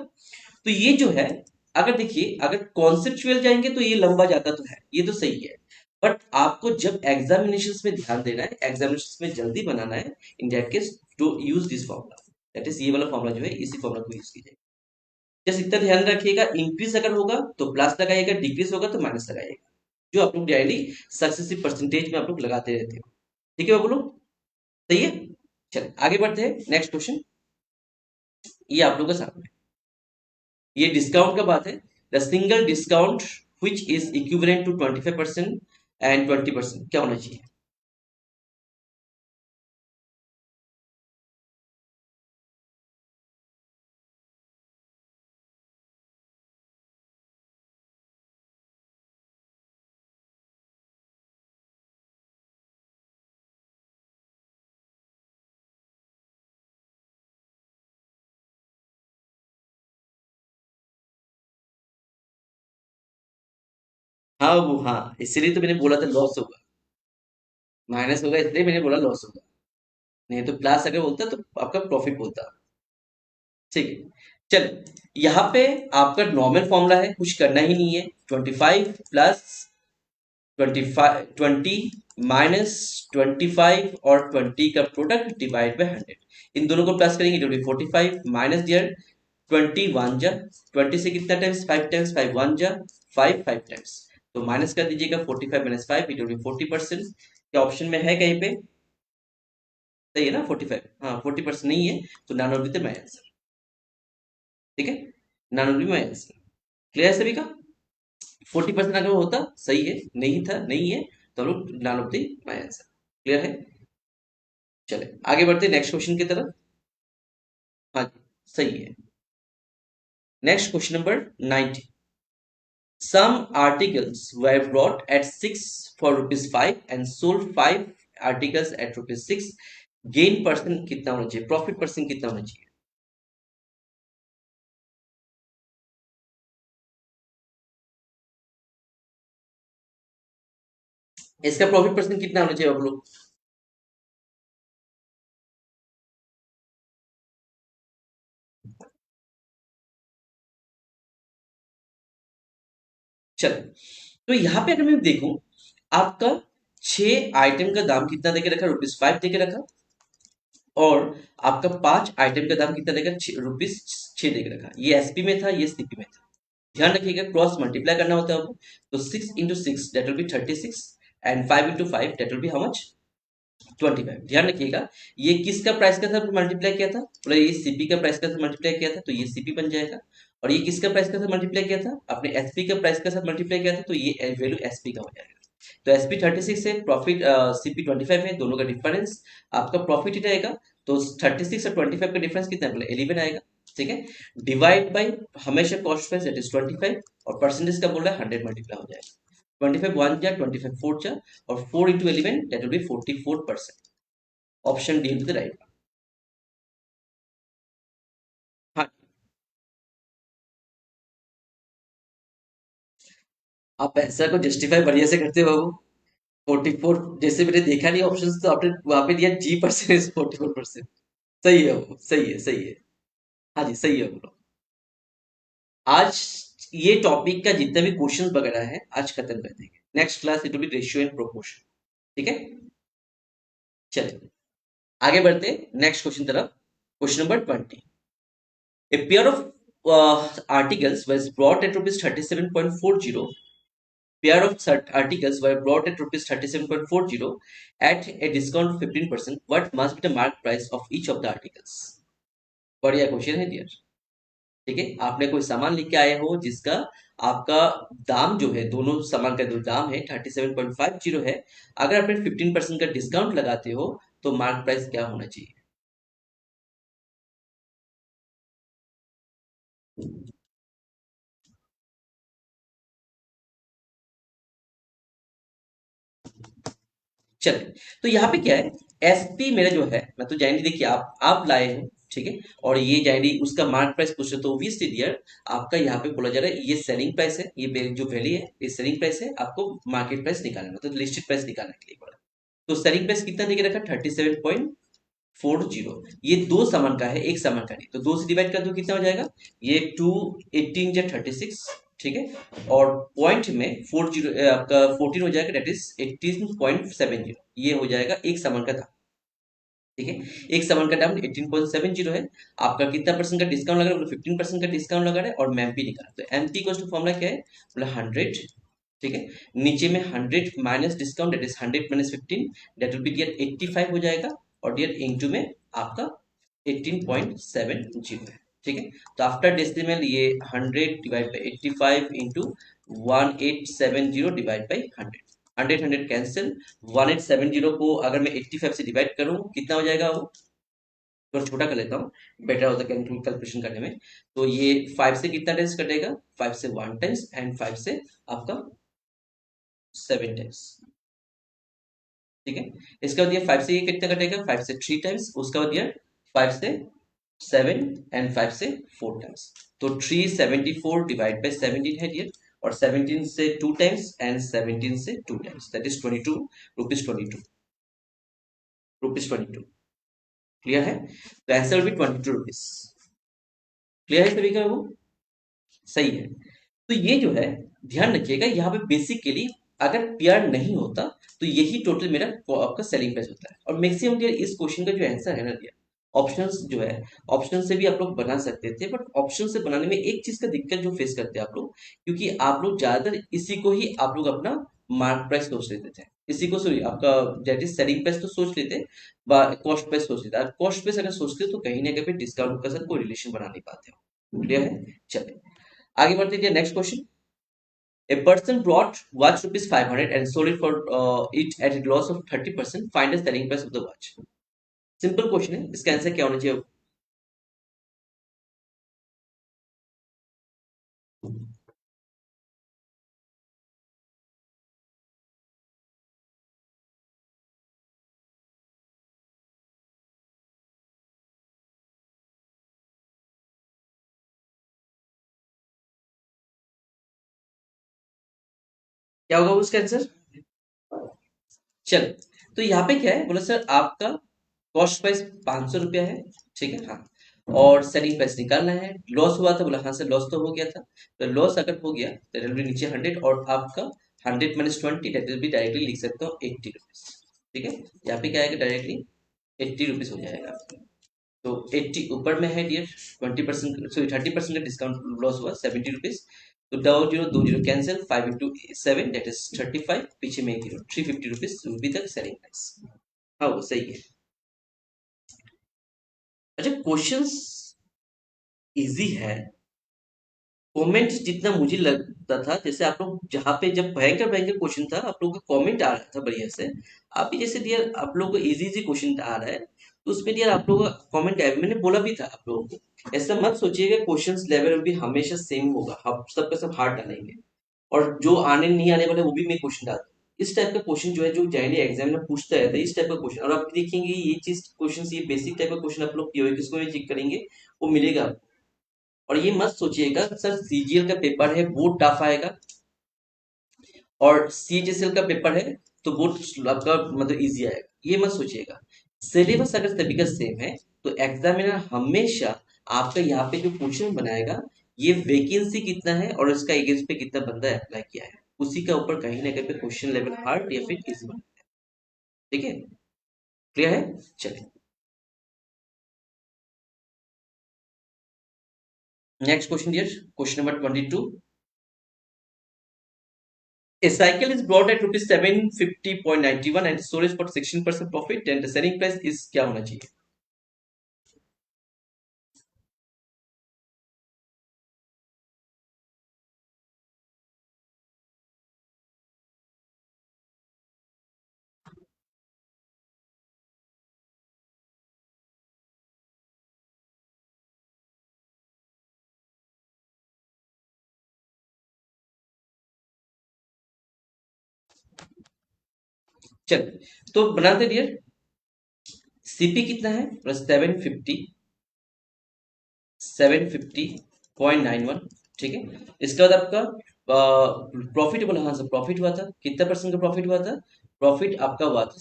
तो ये जो है, अगर देखिए अगर कॉन्सेप्चुअल जाएंगे तो ये लंबा जाता तो है, ये तो सही है। बट आपको जब एग्जामिनेशन में ध्यान देना है, एग्जामिनेशन में जल्दी बनाना है, in that case to use this formula, that is ये वाला फॉर्मूला जो है, इसी फॉर्मूला को यूज कीजिए। जस्ट इतना ध्यान रखिएगा, इंक्रीज अगर होगा तो प्लस लगाइएगा, डिक्रीज होगा तो माइनस लगाइएगा, जो आप लोग डेली सक्सेसिव परसेंटेज में आप लोग लगाते रहते हो। ठीक है बोलो, सही है। चलिए आगे बढ़ते हैं, नेक्स्ट क्वेश्चन। ये आप लोग के सामने, ये डिस्काउंट का बात है। The single discount which is equivalent to 25% and 20% क्या होना चाहिए? हाँ वो हाँ, इसीलिए तो मैंने बोला था लॉस होगा, माइनस होगा इसलिए मैंने बोला लॉस होगा। नहीं तो प्लस अगर बोलता तो आपका प्रॉफिट बोलता। ठीक है। चल, यहाँ पे आपका नॉर्मल फॉर्मूला है, कुछ करना ही नहीं है। 25 प्लस 20 माइनस 25 और 20 का प्रोडक्ट डिवाइड बाय 100, इन दोनों को प्लस करेंगे, 45 माइनस डियर 21 जा 20 से कितना टाइम्स? 5 टाइम्स, 5 1 जा 5 5 टाइम्स, तो माइनस कर दीजिएगा 45 माइनस 5, इट विल बी 40%। क्या ऑप्शन में है कहीं पे? सही है ना 45? हाँ 40% नहीं है, तो नॉन ऑफ माई आंसर। ठीक है, none of my answer. Clear है सभी का? 40% अगर होता सही है, नहीं था नहीं है, तो हम लोग none of my answer. Clear है? चले आगे बढ़ते नेक्स्ट क्वेश्चन की तरफ। हाँ जी, सही है। Next question number 90। Some articles were brought at 6 for rupees 5 and sold 5 articles at rupees 6। Gain percent कितना होना चाहिए? प्रॉफिट परसेंट कितना होना चाहिए? इसका प्रॉफिट परसेंट कितना होना चाहिए आप लोग? चलो, तो यहाँ पे अगर मैं देखूं, आपका 6 आइटम का दाम कितना देके रखा? रुपीज 5 देके रखा। और आपका 5 आइटम का दाम कितना देगा? रुपीज 6 देके रखा। ये एसपी में था, ये सीपी में था। ध्यान रखिएगा क्रॉस मल्टीप्लाई करना होता है आपको, तो 6 into 6 that will B 36 and 5 into 5 that will be how much 25। ध्यान रखिएगा ये किसका प्राइस का साथ मल्टीप्लाई किया था, बोला ये सीपी का प्राइस का साथ मल्टीप्लाई किया था तो ये सीपी बन जाएगा, और ये किसका प्राइस का साथ मल्टीप्लाई किया था, अपने एसपी का प्राइस का साथ मल्टीप्लाई किया था तो ये वैल्यू एसपी का हो जाएगा। तो एसपी 36 है, प्रॉफिट सीपी 25 है, दोनों का डिफरेंस आपका प्रॉफिट ही रहेगा। तो 36 और 25 का डिफरेंस कितना है, 11 आएगा। ठीक है, डिवाइड बाई हमेशा कॉस्ट प्राइस दैट इज 25 और परसेंटेज का बोल रहा है 100 मल्टीप्लाई हो जाएगा। 25 1 जा 25 4 जा और 4 into 11 that will B 44%। Option D will be the right. हाँ, आप आंसर को जस्टिफाई बढ़िया से करते हो बाबू। 44 जैसे मैंने देखा नहीं ऑप्शंस, तो आपने वहां पे दिया जी परसेंट 44%। सही है वो, सही है, सही है। हाँ जी, सही है वो। आज ये टॉपिक का जितने भी क्वेश्चंस वगैरह है आज खत्म कर देंगे। Next class it will be ratio and proportion. ठीक है, चलिए आगे बढ़ते नेक्स्ट क्वेश्चन तरफ। Question number 20। A pair of articles was brought at rupees 37.40. Pair of articles were brought at rupees 37.40 at a discount of 15%. What must be the mark price of each of the articles? बढ़िया question है dear. ठीक है, आपने कोई सामान लेके आए हो जिसका आपका दाम जो है, दोनों सामान का जो दाम है 37.50 है, अगर आपने 15% का डिस्काउंट लगाते हो तो मार्क प्राइस क्या होना चाहिए? चलिए, तो यहाँ पे क्या है, एसपी मेरा जो है, मैं तो जाएंगे, देखिए आप लाए हो, ठीक है, और ये जाएंगे उसका मार्क प्राइस पूछ रहे तो ऑब्वियसली डियर आपका यहाँ पे बोला जा रहा है ये सेलिंग प्राइस है, ये जो वैल्यू है ये सेलिंग प्राइस है, आपको मार्केट प्राइस निकालना मतलब लिस्टेड प्राइस निकालने के लिए बोला। तो सेलिंग प्राइस कितना देके रखा 37.40, ये दो सामान का है, एक सामान का नहीं, तो दो से डिवाइड कर दो कितना हो जाएगा, ये 2 18 या 36, ठीक है, और पॉइंट में 40 आपका 14 हो जाएगा, दैट इज 18.70, ये हो जाएगा एक सामान का दाम। ठीक है, एक सामान का दाम 18.70 है, आपका कितना परसेंट का डिस्काउंट लगा रहा है, 15% का डिस्काउंट लगा रहा है, और मैमपी निकाला, तो एमपी इक्वल्स टू फॉर्मूला क्या है, बोला 100। ठीक है, नीचे में 100 minus discount that is 100 minus 15 that will be dear 85 हो जाएगा, और डियर इनटू में आपका 18.70 है। ठीक है, तो आफ्टर डेसिमल ये 100 divide by 85 into 1870 divide by 100, 100 cancel, 1870 को अगर मैं 85 से डिवाइड करूं कितना हो जाएगा वो, थोड़ा छोटा कर लेता हूँ, बेटर होता है कैलकुलेशन करने में। तो ये 5 से कितना टाइम्स कटेगा, 5 से 1 टाइम्स एंड 5 से आपका 7 टाइम्स। ठीक है, इसका बाद ये 5 से ये कितना कटेगा, 5 से 3 टाइम्स, उसका बाद ये 5 से 7 एंड 5 से 4 टाइम्स, तो 374 डिवाइड बाय 17 है डियर, और 17 से 2 टाइम्स एंड 17 से 2 times that is 22 rupees, 22 clear है, तो answer will be 22 rupees. Clear है सभी का वो, सही है। तो ये जो है ध्यान रखिएगा यहाँ पे बेसिकली अगर पेयर नहीं होता तो यही टोटल मेरा आपका सेलिंग प्राइस होता है, और मैक्सिमम डियर इस क्वेश्चन का जो आंसर है ना डियर, ऑप्शंस जो है, ऑप्शन से भी आप लोग बना सकते थे, बट ऑप्शन से बनाने में एक चीज का दिक्कत जो फेस करते हैं आप लोग, क्योंकि आप लोग ज्यादातर इसी को ही आप लोग अपना मार्क प्राइस सोच लेते थे, इसी को सॉरी आपका दैट इज सेलिंग प्राइस तो सोच लेते, कॉस्ट प्राइस सोच लेते, कॉस्ट प्राइस अगर सोचते तो कहीं ना कहीं डिस्काउंट के साथ कोई रिलेशन बना नहीं पाते हो। क्लियर है, चलिए आगे बढ़ते हैं next question. A person brought watch rupees 500 and sold it for it at a loss of 30%. Find the selling price of the watch. Simple question है, इसका आंसर क्या होना चाहिए? क्या होगा उसका आंसर? चल, तो यहाँ पे क्या है, बोला सर आपका कॉस्ट प्राइस 500 रुपया है, ठीक है, हाँ, और सेलिंग प्राइस निकालना है, लॉस हुआ था, बोला हाँ सर लॉस तो हो गया था, तो लॉस अगर हो गया तो इट विल बी नीचे 100, और आपका 100 minus 20 that will be directly लिख सकता हूँ 80 रुपीज। ठीक है, यहाँ पे क्या आएगा, डायरेक्टली 80 रुपीज हो जाएगा। तो 80 ऊपर में है डियर, 20% सॉरी 30% का डिस्काउंट लॉस हुआ 70 रुपीज, तो 20 कैंसिल, 5 into 7 दैट इज 35, पीछे में 0, 350 rupees will be the selling price. हाँ वो सही है। अच्छा क्वेश्चंस इजी है, कमेंट जितना मुझे लगता था, जैसे आप लोग जहाँ पे जब भयंकर भयंकर क्वेश्चन था आप लोगों का कमेंट आ रहा था बढ़िया से, आप भी जैसे दिया आप लोगों को इजी इजी क्वेश्चन आ रहा है तो उसमें दिया आप लोगों का कमेंट आया, मैंने बोला भी था आप लोगों को ऐसा मत सोचिएगा क्वेश्चंस लेवल भी हमेशा सेम होगा, हम सबका सब हार्ड डालेंगे और जो आने नहीं आने वाले वो भी मैं क्वेश्चन डालता हूँ। इस टाइप का क्वेश्चन जो है जो जनरली एग्जाम में पूछता है इस टाइप का क्वेश्चन, और आप देखेंगे ये चीज क्वेश्चन, ये बेसिक टाइप का क्वेश्चन आप लोग पीओ किसको भी चेक करेंगे वो मिलेगा आपको। और ये मत सोचिएगा सर सीजीएल का पेपर है वो टफ आएगा और सीएचएसएल का पेपर है तो वो आपका मतलब इजी आएगा, ये मत सोचिएगा। सिलेबस अगर सभी का सेम है तो एग्जामिनर हमेशा आपका यहाँ पे जो क्वेश्चन बनाएगा ये वैकेंसी कितना है और इसका एगेंस्ट पे कितना बंदा अप्लाई किया है उसी का ऊपर कहीं ना कहीं पे क्वेश्चन लेवल हार्ड या फिर इजी बनता है। ठीक है, क्लियर है? चलिए next question dear, question number 22। A cycle is bought at rupees 750.91 and sold for 16% profit and the selling price is क्या होना चाहिए? चलिए तो बनाते डियर, सीपी कितना है प्लस 750.91, ठीक है। इसके बाद आपका प्रॉफिट बोला, हाँ सर प्रॉफिट हुआ था, कितना परसेंट का प्रॉफिट हुआ था? प्रॉफिट आपका हुआ था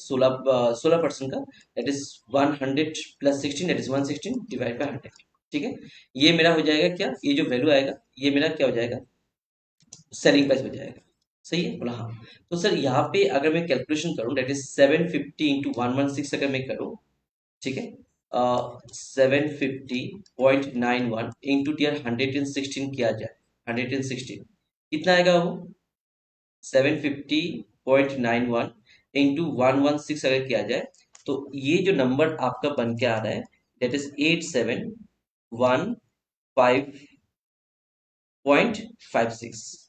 16% का, that is 100 plus 16 that is 116 divide by 100, ठीक है। ये मेरा हो जाएगा क्या, ये जो वैल्यू आएगा ये मेरा क्या हो जाएगा, सेलिंग प्राइस हो जाएगा। सही है बोला, हाँ। तो सर यहाँ पे अगर मैं कैलकुलेशन करूँ दैट इज 750 into 116 अगर मैं करूँ, ठीक है, 750.91 इंटू टीयर 116 किया जाए, 116 कितना आएगा वो, 750.91 इंटू 116 अगर किया जाए तो ये जो नंबर आपका बन के आ रहा है दैट इज 8715.56।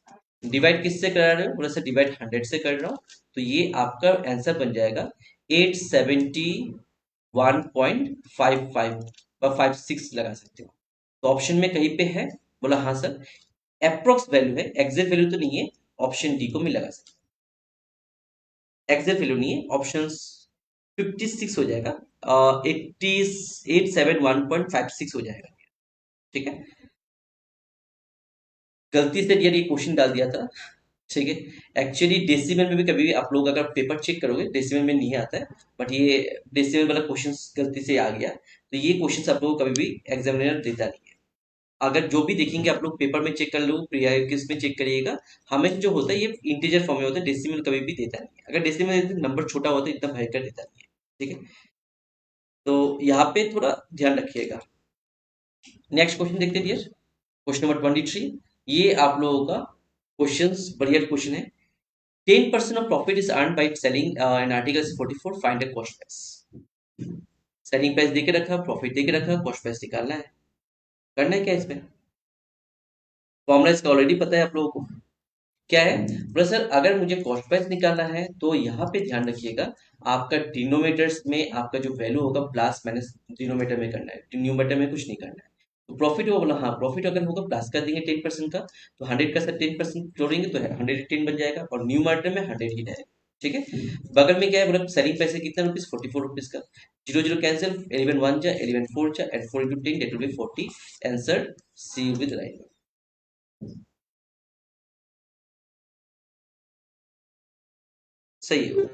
डिवाइड किससे करा रहे हो, बोला सर डिवाइड 100 से कर रहा हूँ, तो ये आपका आंसर बन जाएगा 871.55 और 56 लगा सकते हो। तो ऑप्शन में कहीं पे है, बोला हाँ सर, अप्रोक्स वैल्यू है, एग्जैक्ट वैल्यू तो नहीं है, ऑप्शन डी को मैं लगा सकता हूँ। एग्जैक्ट वैल्यू नहीं है, ऑप्शन 56 हो जाएगा, 871.56 हो जाएगा, ठीक है। गलती से यार ये क्वेश्चन डाल दिया था, ठीक है। एक्चुअली डेसिमल में भी कभी भी आप लोग अगर पेपर चेक करोगे डेसिमल में नहीं आता है, बट ये डेसिमल वाला क्वेश्चन गलती से आ गया, तो ये क्वेश्चन आप लोग को कभी भी एग्जामिनर देता नहीं है। अगर जो भी देखेंगे आप लोग पेपर में चेक कर लो, किस में चेक करिएगा, हमें जो होता है ये इंटीजर फॉर्म में होता है, डेसिमल कभी भी देता नहीं है। अगर डेसिमल नंबर छोटा होता है इतना भयंकर देता नहीं है, ठीक है। तो यहाँ पे थोड़ा ध्यान रखिएगा। नेक्स्ट क्वेश्चन देखते हैं डियर, क्वेश्चन नंबर 23। ये आप लोगों का क्वेश्चन बढ़िया क्वेश्चन है। 10% of profit is earned by selling an article is 44, find a cost price। Selling price देके रखा, प्रॉफिट देके रखा, कॉस्ट प्राइस निकालना है, करना है क्या इसमें, फॉर्मूला इसका ऑलरेडी पता है आप लोगों को क्या है। बोला सर अगर मुझे कॉस्ट प्राइस निकालना है तो यहाँ पे ध्यान रखिएगा, आपका डिनोमिनेटर्स में आपका जो वैल्यू होगा प्लस माइनस डिनोमिनेटर में करना है, न्यूमरेटर में कुछ नहीं करना है। तो प्रॉफिट होगा, बोला हाँ प्रॉफिट अगर होगा प्लस कर देंगे 10% का, तो 100 का सर 10% जोड़ेंगे तो 110 बन जाएगा और न्यूमरेटर में 100 ही रहेगा, ठीक है। बगल में क्या है, बोला सेलिंग प्राइस है कितना रुपीज, 44 रुपीज का, जीरो जीरो कैंसिल, 11 1 जा 11 4 जा एट 4 into 10 that will be 40, answer C with right. सही है,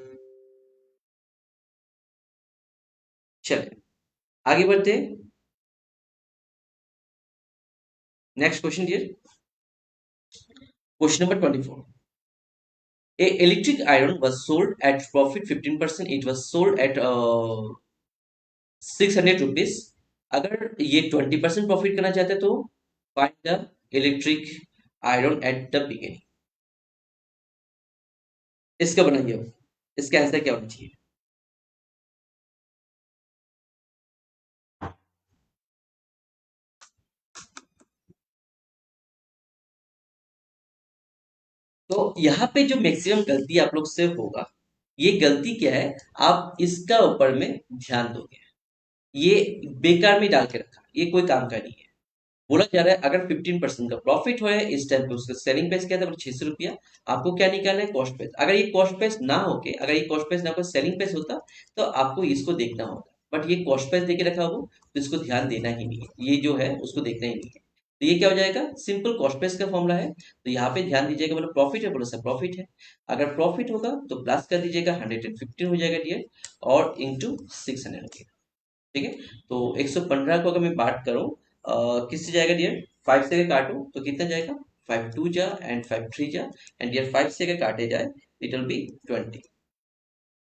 चलिए आगे बढ़ते हैं। Next question dear, question number 24। A electric iron was sold at profit 15%. It was sold at 600 rupees. अगर ये 20% प्रॉफिट करना चाहते तो find the electric iron at the beginning. इसका बनाइए अब, इसका आंसर क्या होना चाहिए? तो यहाँ पे जो मैक्सिमम गलती आप लोग से होगा, ये गलती क्या है, आप इसका ऊपर में ध्यान दोगे। ये बेकार में डाल के रखा, ये कोई काम का नहीं है। बोला जा रहा है अगर 15% का प्रॉफिट हो है इस टाइम पे, उसका सेलिंग प्राइस क्या था, 600 रुपया। आपको क्या निकालना है, कॉस्ट प्राइस। अगर ये कॉस्ट प्राइस ना होके, अगर ये कॉस्ट प्राइस ना हो सेलिंग प्राइस होता, तो आपको इसको देखना होगा। बट ये कॉस्ट प्राइस देके रखा हो, तो इसको ध्यान देना ही नहीं है, ये जो है उसको देखना ही नहीं है। तो ये क्या हो जाएगा, सिंपल कॉस्ट प्राइस का फॉर्मूला है। तो यहाँ पे ध्यान दीजिएगा, मतलब प्रॉफिट है, बोलो सर प्रॉफिट है। अगर प्रॉफिट होगा तो प्लस कर दीजिएगा, 115 हो जाएगा डियर, और इंटू 600 हो जाएगा। ठीक है। तो 115 को अगर मैं बात करूं, किससे जाएगा डियर, 5 से अगर काटूं तो कितना जाएगा, 5 2 जा एंड 5 3 जा, एंड डियर 5 से अगर काटे जाए इट विल बी 20।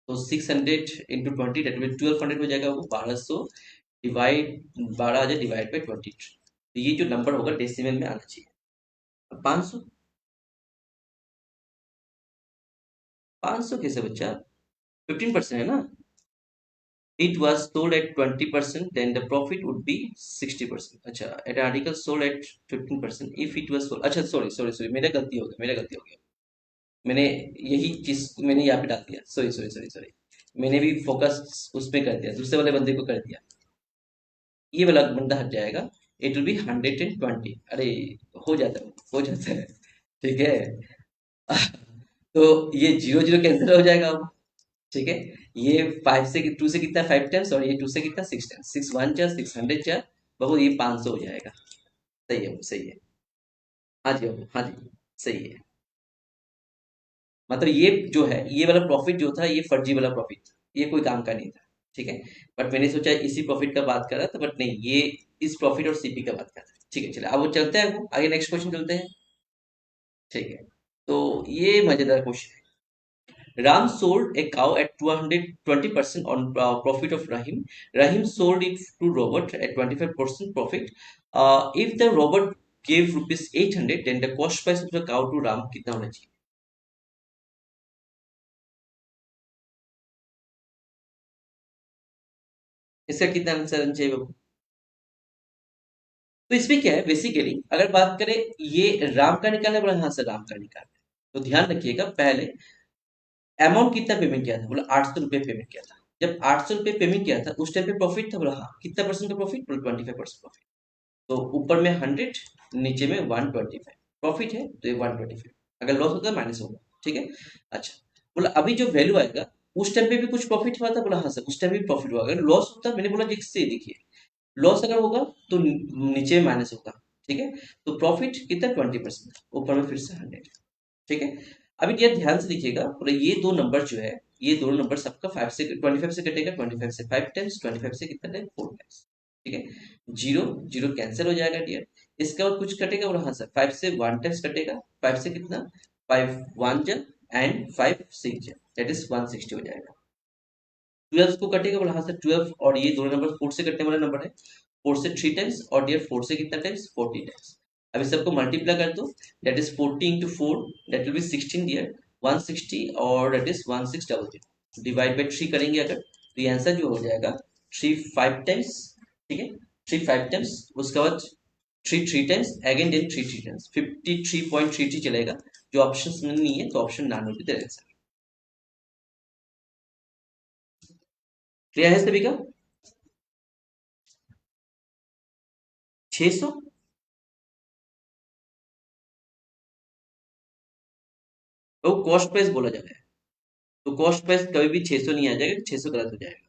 तो 600 इंटू 20 दैट विल 1200 हो जाएगा, वो 1200 डिवाइड 12,000 डिवाइड बाई 23। तो ये जो नंबर होगा डेसिमल में आना चाहिए। 500, 500 कैसे बच्चा, 15% है ना। It was sold at 20%, then the profit would be 60%. अच्छा, at article sold at 15%, if it was sold, अच्छा सॉरी सॉरी सॉरी, मेरा गलती हो गया, मेरा गलती हो गया। मैंने यही चीज मैंने यहाँ पे डाल दिया, सॉरी सॉरी सॉरी सॉरी। मैंने भी फोकस उसमें कर दिया, दूसरे वाले बंदे को कर दिया। ये वाला बंदा हट जाएगा, इट विल बी 120। अरे हो जाता है, हो जाता है। ठीक है। तो ये जीरो जीरो कैंसिल हो जाएगा अब। ठीक है। ये 5 से 2 से कितना, 5 टाइम्स, और ये 2 से कितना, 6 टाइम्स, 6 1 जा 600 जा, बहुत ये 500 हो जाएगा। सही है, सही है। हाँ जी बाबू, हाँ जी, सही है। मतलब ये जो है, ये वाला प्रॉफिट जो था, ये फर्जी वाला प्रॉफिट था, ये कोई काम का नहीं था। ठीक है। बट मैंने सोचा इसी प्रॉफिट का बात कर रहा था, बट नहीं, ये इस प्रॉफिट और सीपी का बात कर रहा था। ठीक है, चलिए अब वो चलते हैं, वो आगे नेक्स्ट क्वेश्चन चलते हैं। ठीक है। तो ये मजेदार क्वेश्चन है। Ram sold a cow at 220% on profit of Rahim. Rahim sold it to Robert at 25% profit. If the Robert gave rupees 800, then the cost price of the cow to Ram कितना होना चाहिए? इसका कितना answer आना चाहिए बाबू? तो इसमें क्या है, बेसिकली अगर बात करें, ये राम का निकालना है, बोला हाँ सर राम का निकालना है। तो ध्यान रखिएगा, पहले अमाउंट कितना पेमेंट किया था, बोला 800 रुपये पेमेंट किया था। जब 800 रुपये पेमेंट किया था उस टाइम पे प्रॉफिट था, बोला हाँ, कितना परसेंट का प्रॉफिट, बोला 25% प्रॉफिट। तो ऊपर में 100, नीचे में 125 प्रॉफिट है, तो ये 125। अगर लॉस होता है माइनस होगा। ठीक है। अच्छा, बोला अभी जो वैल्यू आएगा, उस टाइम पे भी कुछ प्रॉफिट हुआ था, बोला हाँ सर उस टाइम भी प्रॉफिट हुआ। अगर लॉस होता, मैंने बोला जिससे देखिए, लॉस अगर होगा तो नीचे माइनस होगा। ठीक है। तो प्रॉफिट कितना, 20%, ऊपर में फिर से 100। ठीक है। अभी ये ध्यान से देखिएगा, पूरा ये दो नंबर जो है, ये दोनों नंबर सबका 5 से 25 से कटेगा, 25 से 5 टाइम्स, 25 से कितना टाइम, 4 टाइम्स। ठीक है। जीरो जीरो कैंसिल हो जाएगा डियर। इसके बाद कुछ कटेगा, और हाँ सर 5 से 1 टाइम्स कटेगा, 5 से कितना, 5 1 जा एंड 5 6 जा, दैट इज 160 हो जाएगा। 12 को कटेगा, बोला हाँ सर 12, और ये दोनों नंबर 4 से कटने वाला नंबर है, 4 से 3 टाइम्स, और डियर 4 से कितना टाइम्स, 40 टाइम्स। अब इस सबको मल्टीप्लाई कर दो, that is 40 into 4, that will be 16 डियर, 160, और दैट इज 1600 डिवाइड बाई 3 करेंगे अगर, तो ये आंसर जो हो जाएगा 3 5 टाइम्स। ठीक है। 3 5 टाइम्स, उसके बाद 3 3 टाइम्स अगेन, देन 3 3 टाइम्स, 53.33 चलेगा। जो ऑप्शन में नहीं है तो ऑप्शन नान भी दे देगा। क्लियर है सभी का? 600, वो कॉस्ट प्राइस बोला जा रहा है। तो कॉस्ट प्राइस कभी भी 600 नहीं आ जाएगा, 600 गलत हो जाएगा।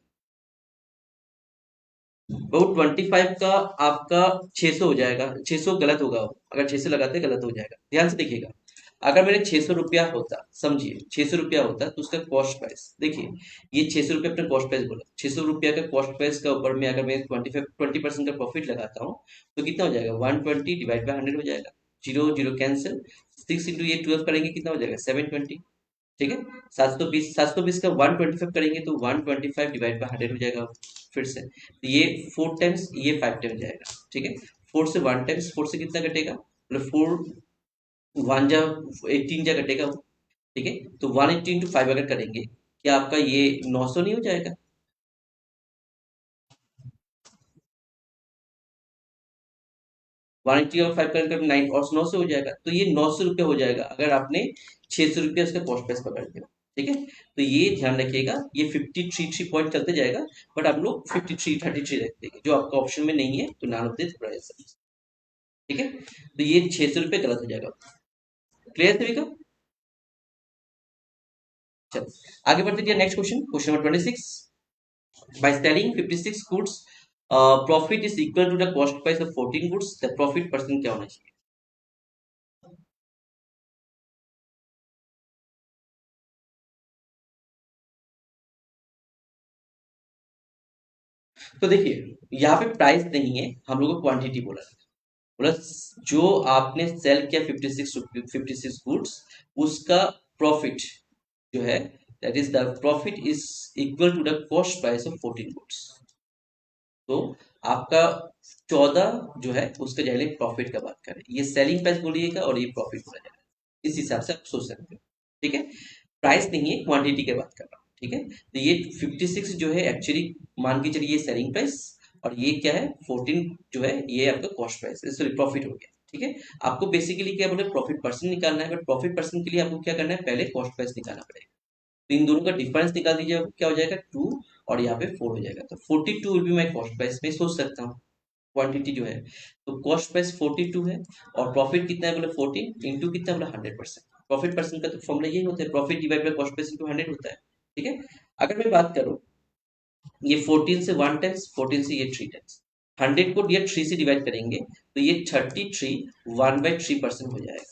वो 25 का आपका 600 हो जाएगा, 600 गलत होगा वो। अगर 600 लगाते गलत हो जाएगा, ध्यान से देखिएगा। अगर मेरे 600 रुपया होता, समझिए 600 रुपया होता, तो उसका कॉस्ट प्राइस देखिए, ये 600 रुपया अपने कॉस्ट प्राइस बोला, 600 रुपया का कॉस्ट प्राइस का ऊपर में अगर मैं 20% का प्रॉफिट लगाता हूँ, तो कितना हो जाएगा, 120 डिवाइड बाई 100 हो जाएगा। जीरो जीरो कैंसिल, 6 इंटू ये 12 करेंगे, कितना हो जाएगा, 720। ठीक है। 720 का 125 करेंगे तो 125 डिवाइड बाई 100 हो जाएगा फिर से। तो ये 4 टाइम्स, ये 5 टाइम्स जाएगा। ठीक है। 4 से 1 टाइम्स, 4 से कितना कटेगा, मतलब 4 वन जा 18 जा कटेगा वो, ठीक है। तो 180 इंटू 5 अगर करेंगे, क्या आपका ये 900 नहीं हो जाएगा? 180 और 5 करेंगे 9 और 900 हो जाएगा, तो ये 900 रुपये हो जाएगा अगर आपने 600 रुपये उसका कॉस्ट प्राइस पकड़ लिया, ठीक है। तो ये ध्यान रखिएगा, ये 53 पॉइंट चलते जाएगा, बट हम लोग 53 33 रख देंगे, जो आपका ऑप्शन में नहीं है, तो नान ऑफ दिस प्राइस, ठीक है। तो ये 600 रुपये गलत हो जाएगा। क्लियर सभी का? चलो आगे बढ़ते हैं। Next question, question number 26। By selling 56 goods, profit is equal to the cost price of 14 goods, the profit percent क्या होना चाहिए? तो देखिए, यहाँ पे प्राइस नहीं है, हम लोग को क्वांटिटी बोला है। बोला जो आपने सेल किया 56 गुड्स, उसका प्रॉफिट जो है, that is the profit is equal to the cost price of 14 goods. तो आपका 14 जो है उसका जाए प्रॉफिट का बात करें, ये सेलिंग प्राइस बोलिएगा और ये प्रॉफिट बोला जाएगा, इस हिसाब से आप सोच सकते हो, ठीक है। प्राइस नहीं है, क्वांटिटी की बात कर रहा हूँ, ठीक है। तो ये 56 जो है एक्चुअली, मान के चलिए सेलिंग प्राइस, और ये क्या है 14 जो है ये आपका कॉस्ट प्राइस, सॉरी प्रॉफिट हो गया, ठीक है। आपको बेसिकली क्या बोले, प्रॉफिट परसेंट निकालना है, बट प्रॉफिट परसेंट के लिए आपको क्या करना है, पहले कॉस्ट प्राइस निकालना पड़ेगा। तो इन दोनों का डिफरेंस निकाल दीजिए, क्या हो जाएगा 2, और यहाँ पे 4 हो जाएगा, तो 42 भी मैं कॉस्ट प्राइस में सोच सकता हूँ, क्वांटिटी जो है। तो कॉस्ट प्राइस 42 है, और प्रॉफिट कितना है बोले 14 इंटू कितना बोला 100%। प्रॉफिट परसेंट का तो फॉर्मूला यही होता है, profit divide by cost price into 100 होता है, ठीक है। अगर मैं बात करूं, ये 14 से 1 टाइम्स, 14 से ये 3 टाइम्स, 100 को ये 3 से डिवाइड करेंगे, तो ये 33 1/3% हो जाएगा,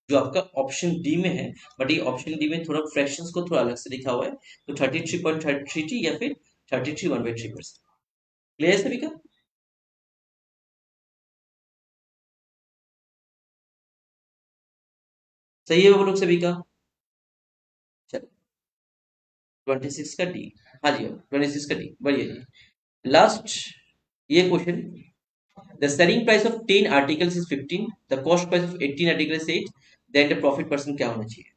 जो आपका ऑप्शन डी में है। बट ये ऑप्शन डी में थोड़ा फ्रैक्शंस को थोड़ा अलग से लिखा हुआ है, तो 33.33 या फिर 33 1/3%। क्लियर है सभी का? सही है वो लोग सभी का? चलो 26 का डी। हाँ जी, 26 का डी, बढ़िया जी। लास्ट ये क्वेश्चन, the selling price of 10 articles is 15, the cost price of 18 articles is 8, then the profit percent क्या होना चाहिए?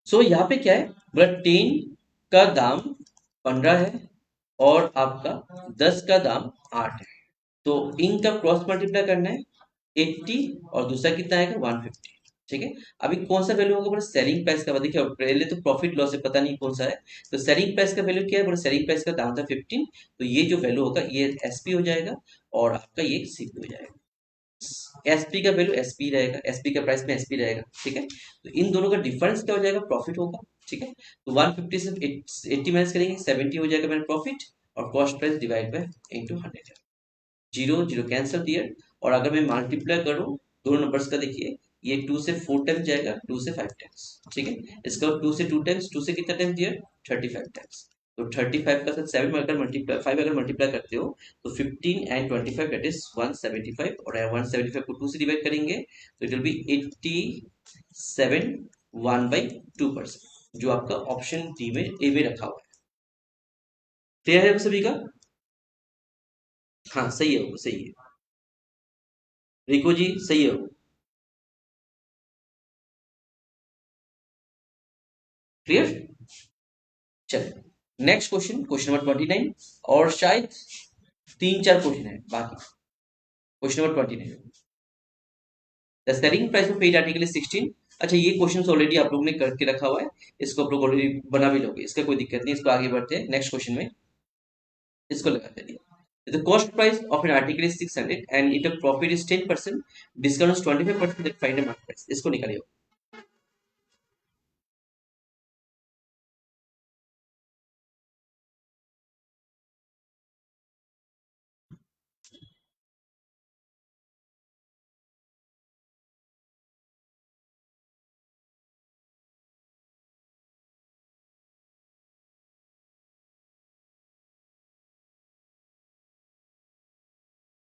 सो यहाँ पे क्या है, बोला 10 का दाम 15 है, और आपका 10 का दाम 8 है, तो इनका क्रॉस मल्टीप्लाई करना है 80, और दूसरा कितना आएगा 150, ठीक है। अभी कौन सा वैल्यू होगा बोले, सेलिंग प्राइस का, देखिए पहले तो प्रॉफिट लॉस है, पता नहीं कौन सा है। तो सेलिंग प्राइस का वैल्यू क्या है बोले, सेलिंग प्राइस का दाम था 15, तो ये जो वैल्यू होगा ये एसपी हो जाएगा, और आपका ये सीपी हो जाएगा। एसपी का वैल्यू एसपी रहेगा, एसपी का प्राइस में एसपी रहेगा, ठीक है। तो इन दोनों का डिफरेंस क्या हो जाएगा, प्रॉफिट होगा, ठीक है। तो 150 से 80 माइनस करेंगे 70 हो जाएगा मेरा प्रॉफिट, और cost price divide by into 100, zero zero cancel there. और अगर मैं मल्टीप्लाई करूं दोनों नंबर्स का, देखिए ये 2 से 4 टाइम्स जाएगा, 2 से 5 टाइम्स, ठीक है। इसका 2 से 2 टाइम्स, 2 से कितना टाइम्स दिया, 35 टाइम्स। तो 35 का साथ 7 अगर मल्टीप्लाई 5 अगर मल्टीप्लाई करते हो, तो 15 एंड 25 दैट इज 175, और 175 को 2 से डिवाइड करेंगे, तो इट विल बी 87 1/2%, जो आपका ऑप्शन डी में ए में रखा हुआ है। क्लियर है सभी का? हाँ सही है, वो सही है। रिको जी सही है वो। क्लियर? चलिए नेक्स्ट क्वेश्चन, क्वेश्चन नंबर 29, और शायद 3 4 क्वेश्चन है बाकी। Question number 29, the selling price of 8 article is 16। अच्छा ये क्वेश्चन ऑलरेडी आप लोग ने करके रखा हुआ है, इसको आप लोग ऑलरेडी बना भी लोगे, इसका कोई दिक्कत नहीं। इसको आगे बढ़ते हैं नेक्स्ट क्वेश्चन में, इसको लगा चलिए। The cost price of an article is 600 and if the profit is 10%, discount 25%, find the market price, इसको निकालिए।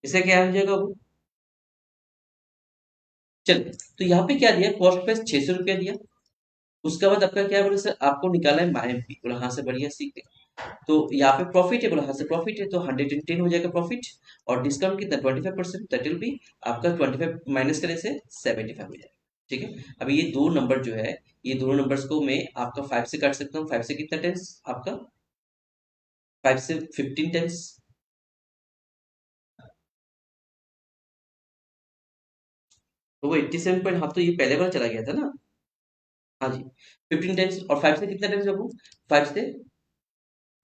इसका क्या हो जाएगा वो? चलिए, तो यहाँ पे क्या दिया, कॉस्ट प्राइस 600 रुपया दिया। उसके बाद आपका क्या बोले सर, आपको निकाला है माइएमपी, बोला हाँ से बढ़िया, सीख गए। तो यहाँ पे प्रॉफिट है, बोला हाँ से प्रॉफिट है, तो 110 हो जाएगा प्रॉफिट। और डिस्काउंट कितना 25%, दैट विल बी आपका 25 माइनस करने से 75 हो जाएगा। ठीक है, अभी ये दो नंबर जो है, ये दोनों नंबर्स को मैं आपका 5 से काट सकता हूँ। 5 से कितना टाइम्स आपका, 5 से 15 टाइम्स, तो वो 87 हाफ, तो ये पहले बार चला गया था ना। हाँ जी, 15 टाइम्स, और 5 से कितना टाइम्स बाबू, 5 से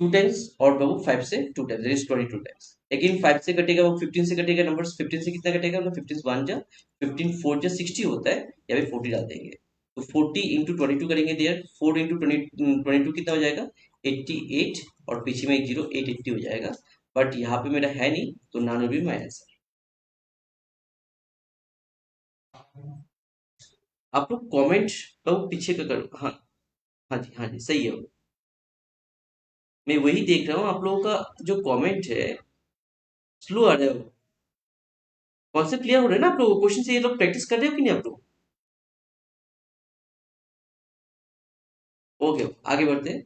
2 टाइम्स, और बाबू 5 से 2 टाइम्स, दैट इज 22 टाइम्स। लेकिन 5 से कटेगा वो 15 से कटेगा, नंबर्स 15 से कितना कटेगा, मतलब 15 1 जा 15 4 जा 60 होता है, या फिर 40 डाल देंगे। तो 40 इंटू 22 करेंगे देयर, 4 इंटू 22 कितना हो जाएगा 88, और पीछे में एक जीरो 880 हो जाएगा। बट यहाँ पे मेरा है नहीं, तो 99 माइनस है। आप लोग कमेंट तो पीछे का करो, हाँ। हाँ जी, हाँ जी, सही है वो। मैं वही देख रहा हूँ, आप लोगों का जो कमेंट है स्लो आ रहा है। कॉन्सेप्ट क्लियर हो रहा है ना आप लोगों को, क्वेश्चन से ये लोग प्रैक्टिस कर रहे हो कि नहीं आप लोग? ओके, आगे बढ़ते हैं।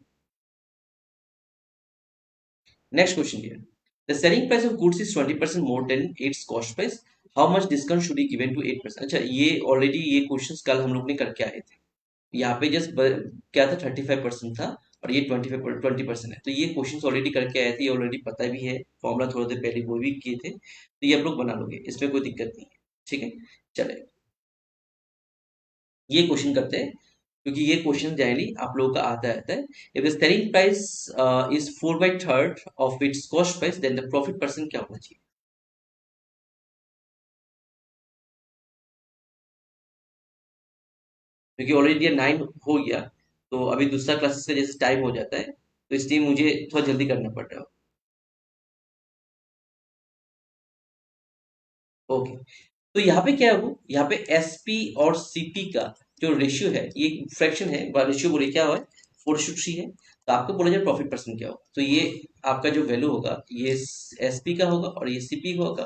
Next question here. The selling price of goods is 20% more than its cost price. How much discount should be given to 8%? अच्छा, ये ऑलरेडी ये क्वेश्चंस कल हम लोग ने करके आए थे। यहाँ पे जस्ट क्या था, 35% था, और ये 20% है। तो ये क्वेश्चंस ऑलरेडी करके आए थे, ये ऑलरेडी पता भी है, फॉर्मूला थोड़ी देर पहले वो भी किए थे, तो ये आप लोग बना लोगे, इसमें कोई दिक्कत नहीं है। ठीक है, चले ये क्वेश्चन करते हैं, क्योंकि ये क्वेश्चन जनरली आप लोगों का आता रहता है। If the selling price is 4/3 of its cost price, then the profit percent क्या होना चाहिए? क्योंकि ऑलरेडी ये 9 हो गया, तो अभी दूसरा क्लासेस का जैसे टाइम हो जाता है, तो इसलिए मुझे थोड़ा जल्दी करना पड़ रहा है। ओके, तो यहाँ पे क्या है, वो यहाँ पे एसपी और सीपी का जो रेशियो है, ये फ्रैक्शन है, रेशियो बोले क्या है, 4:3 है। तो आपको बोला जाए प्रॉफिट परसेंट क्या हो, तो ये आपका जो वैल्यू होगा, ये एसपी का होगा और ये सीपी का होगा।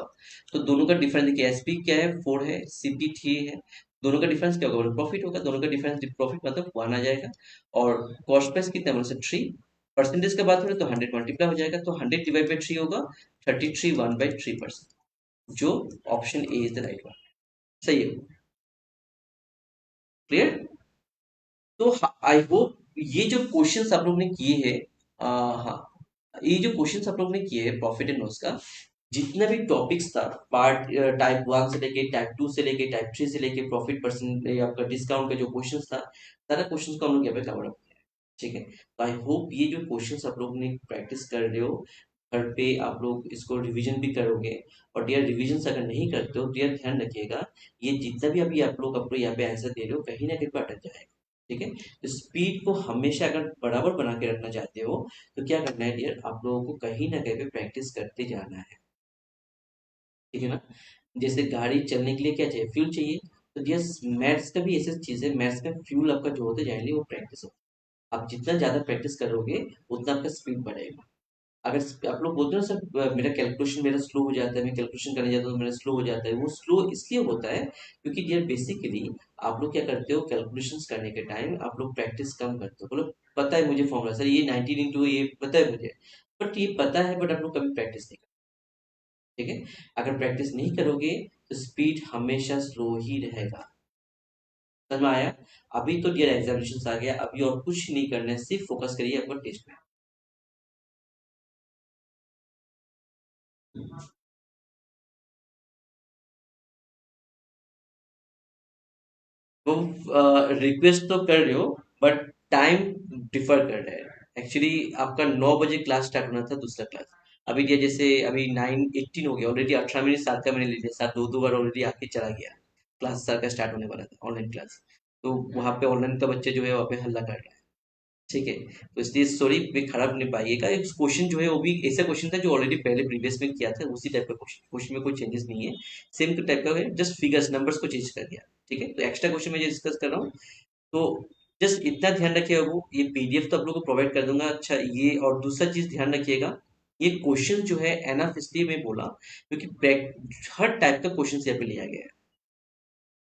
तो दोनों का डिफरेंस देखिए, एसपी क्या है 4 है, सीपी 3 है, दोनों का डिफरेंस क्या होगा, प्रॉफिट होगा, दोनों का डिफरेंस प्रॉफिट मतलब 1 आ जाएगा। और कॉस्ट प्राइस कितना है, मतलब 3। परसेंटेज का बात करें तो 100 मल्टीप्लाई हो जाएगा, तो 100 डिवाइड बाई 3 होगा 33 1/3%, जो option A is the right one. सही है, क्लियर। तो आई होप ये जो क्वेश्चंस आप लोग ने किए हैं, हाँ, ये जो क्वेश्चंस आप लोग ने किए हैं प्रॉफिट एंड लॉस का, जितना भी टॉपिक्स था, पार्ट टाइप 1 से लेके टाइप 2 से लेके टाइप 3 से लेके प्रॉफिट परसेंट आपका डिस्काउंट का जो क्वेश्चंस था, सारा क्वेश्चंस को हम लोग यहाँ पे कवर अप किया है। ठीक है, तो आई होप ये जो क्वेश्चंस आप लोग ने प्रैक्टिस कर रहे हो, घर पे आप लोग इसको रिवीजन भी करोगे। और डियर रिवीजन अगर नहीं करते हो, डियर ध्यान रखिएगा, ये जितना भी अभी आप लोग अपने यहाँ पे आंसर दे रहे हो, कहीं ना कहीं पे अटक जाएगा। ठीक है, तो स्पीड को हमेशा अगर बराबर बना के रखना चाहते हो, तो क्या करना है डियर, आप लोगों को कहीं ना कहीं पे प्रैक्टिस करते जाना है। ठीक है ना, जैसे गाड़ी चलने के लिए क्या चाहिए, फ्यूल चाहिए। तो डियर मैथ्स का भी ऐसी चीज है, मैथ्स में फ्यूल आपका जो होते जाएंगे वो प्रैक्टिस हो। आप जितना ज्यादा प्रैक्टिस करोगे, उतना आपका स्पीड बढ़ेगा। अगर आप लोग बोलते हो ना सर, मेरा कैलकुलेशन मेरा स्लो हो जाता है, मैं कैलकुलेशन करने जाता हूँ तो मेरा स्लो हो जाता है, वो स्लो इसलिए होता है क्योंकि यार बेसिकली आप लोग क्या करते हो, कैलकुलेशंस करने के टाइम आप लोग प्रैक्टिस कम करते हो। बोलो पता है मुझे फॉर्मूला सर, ये 19 इंटू ये पता है मुझे, बट ये पता है, बट आप लोग कभी प्रैक्टिस नहीं करते। ठीक है, अगर प्रैक्टिस नहीं करोगे, तो स्पीड हमेशा स्लो ही रहेगा। समझ में आया? अभी तो डियर एग्जामिनेशन आ गया, अभी और कुछ नहीं करना है, सिर्फ फोकस करिए अपना टेस्ट में। वो रिक्वेस्ट तो कर रहे हो, बट टाइम डिफर कर रहा है। एक्चुअली आपका 9 बजे क्लास स्टार्ट होना था, दूसरा क्लास। अभी ये जैसे अभी 9:18 हो गया, ऑलरेडी 18 मिनट सात का मैंने ले लिया, साथ दो दो बार ऑलरेडी आके चला गया। क्लास सात का स्टार्ट होने वाला था, ऑनलाइन क्लास। तो वहाँ पे ऑनलाइन का बच्चे जो है वहाँ पे हल्ला कर रहा है। ठीक है, तो इसलिए सॉरी भी खराब नहीं पाइएगा। एक क्वेश्चन जो है वो भी ऐसा क्वेश्चन था जो ऑलरेडी पहले प्रीवियस में किया था, उसी टाइप का क्वेश्चन, क्वेश्चन में कोई चेंजेस नहीं है। सेम टाइप का है, जस्ट फिगर्स नंबर्स को चेंज कर दिया। ठीक है, तो एक्स्ट्रा क्वेश्चन मैं डिस्कस कर रहा हूँ। तो जस्ट इतना ध्यान रखिएगा, वो ये पीडीएफ तो आप लोग को प्रोवाइड कर दूंगा। अच्छा, ये और दूसरा चीज ध्यान रखिएगा, ये क्वेश्चन जो है एनफ इसलिए मैं बोला क्योंकि हर टाइप का क्वेश्चन यहाँ पे लिया गया है।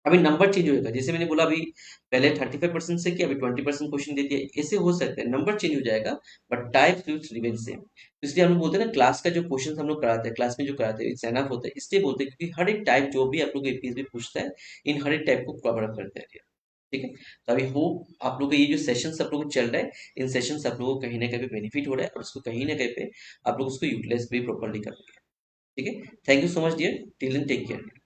अभी नंबर चेंज होगा, जैसे मैंने बोला अभी पहले 35% से किया, अभी 20% क्वेश्चन दे दिया, ऐसे हो सकता है नंबर चेंज हो जाएगा, but type will remain same. इसलिए हम लोग बोलते हैं ना, क्लास का जो क्वेश्चन हम लोग कराते हैं, क्लास में जो कराते हैं इट्स एनफ होता है, इसलिए बोलते हैं क्योंकि हर एक टाइप जो भी आप लोग एपीएसबी पूछता है, इन हर एक टाइप को कवर अप करते हैं। ठीक है, तो अभी होप आप लोग का ये जो सेशंस आप लोग को चल रहा है, इन सेशंस आप लोगों को कहीं ना कहीं बेनिफिट हो रहा है, और उसको कहीं ना कहीं पे आप लोग उसको यूटिलाइज भी प्रॉपरली कर रहे हैं। ठीक है, thank you so much dear, till then take care.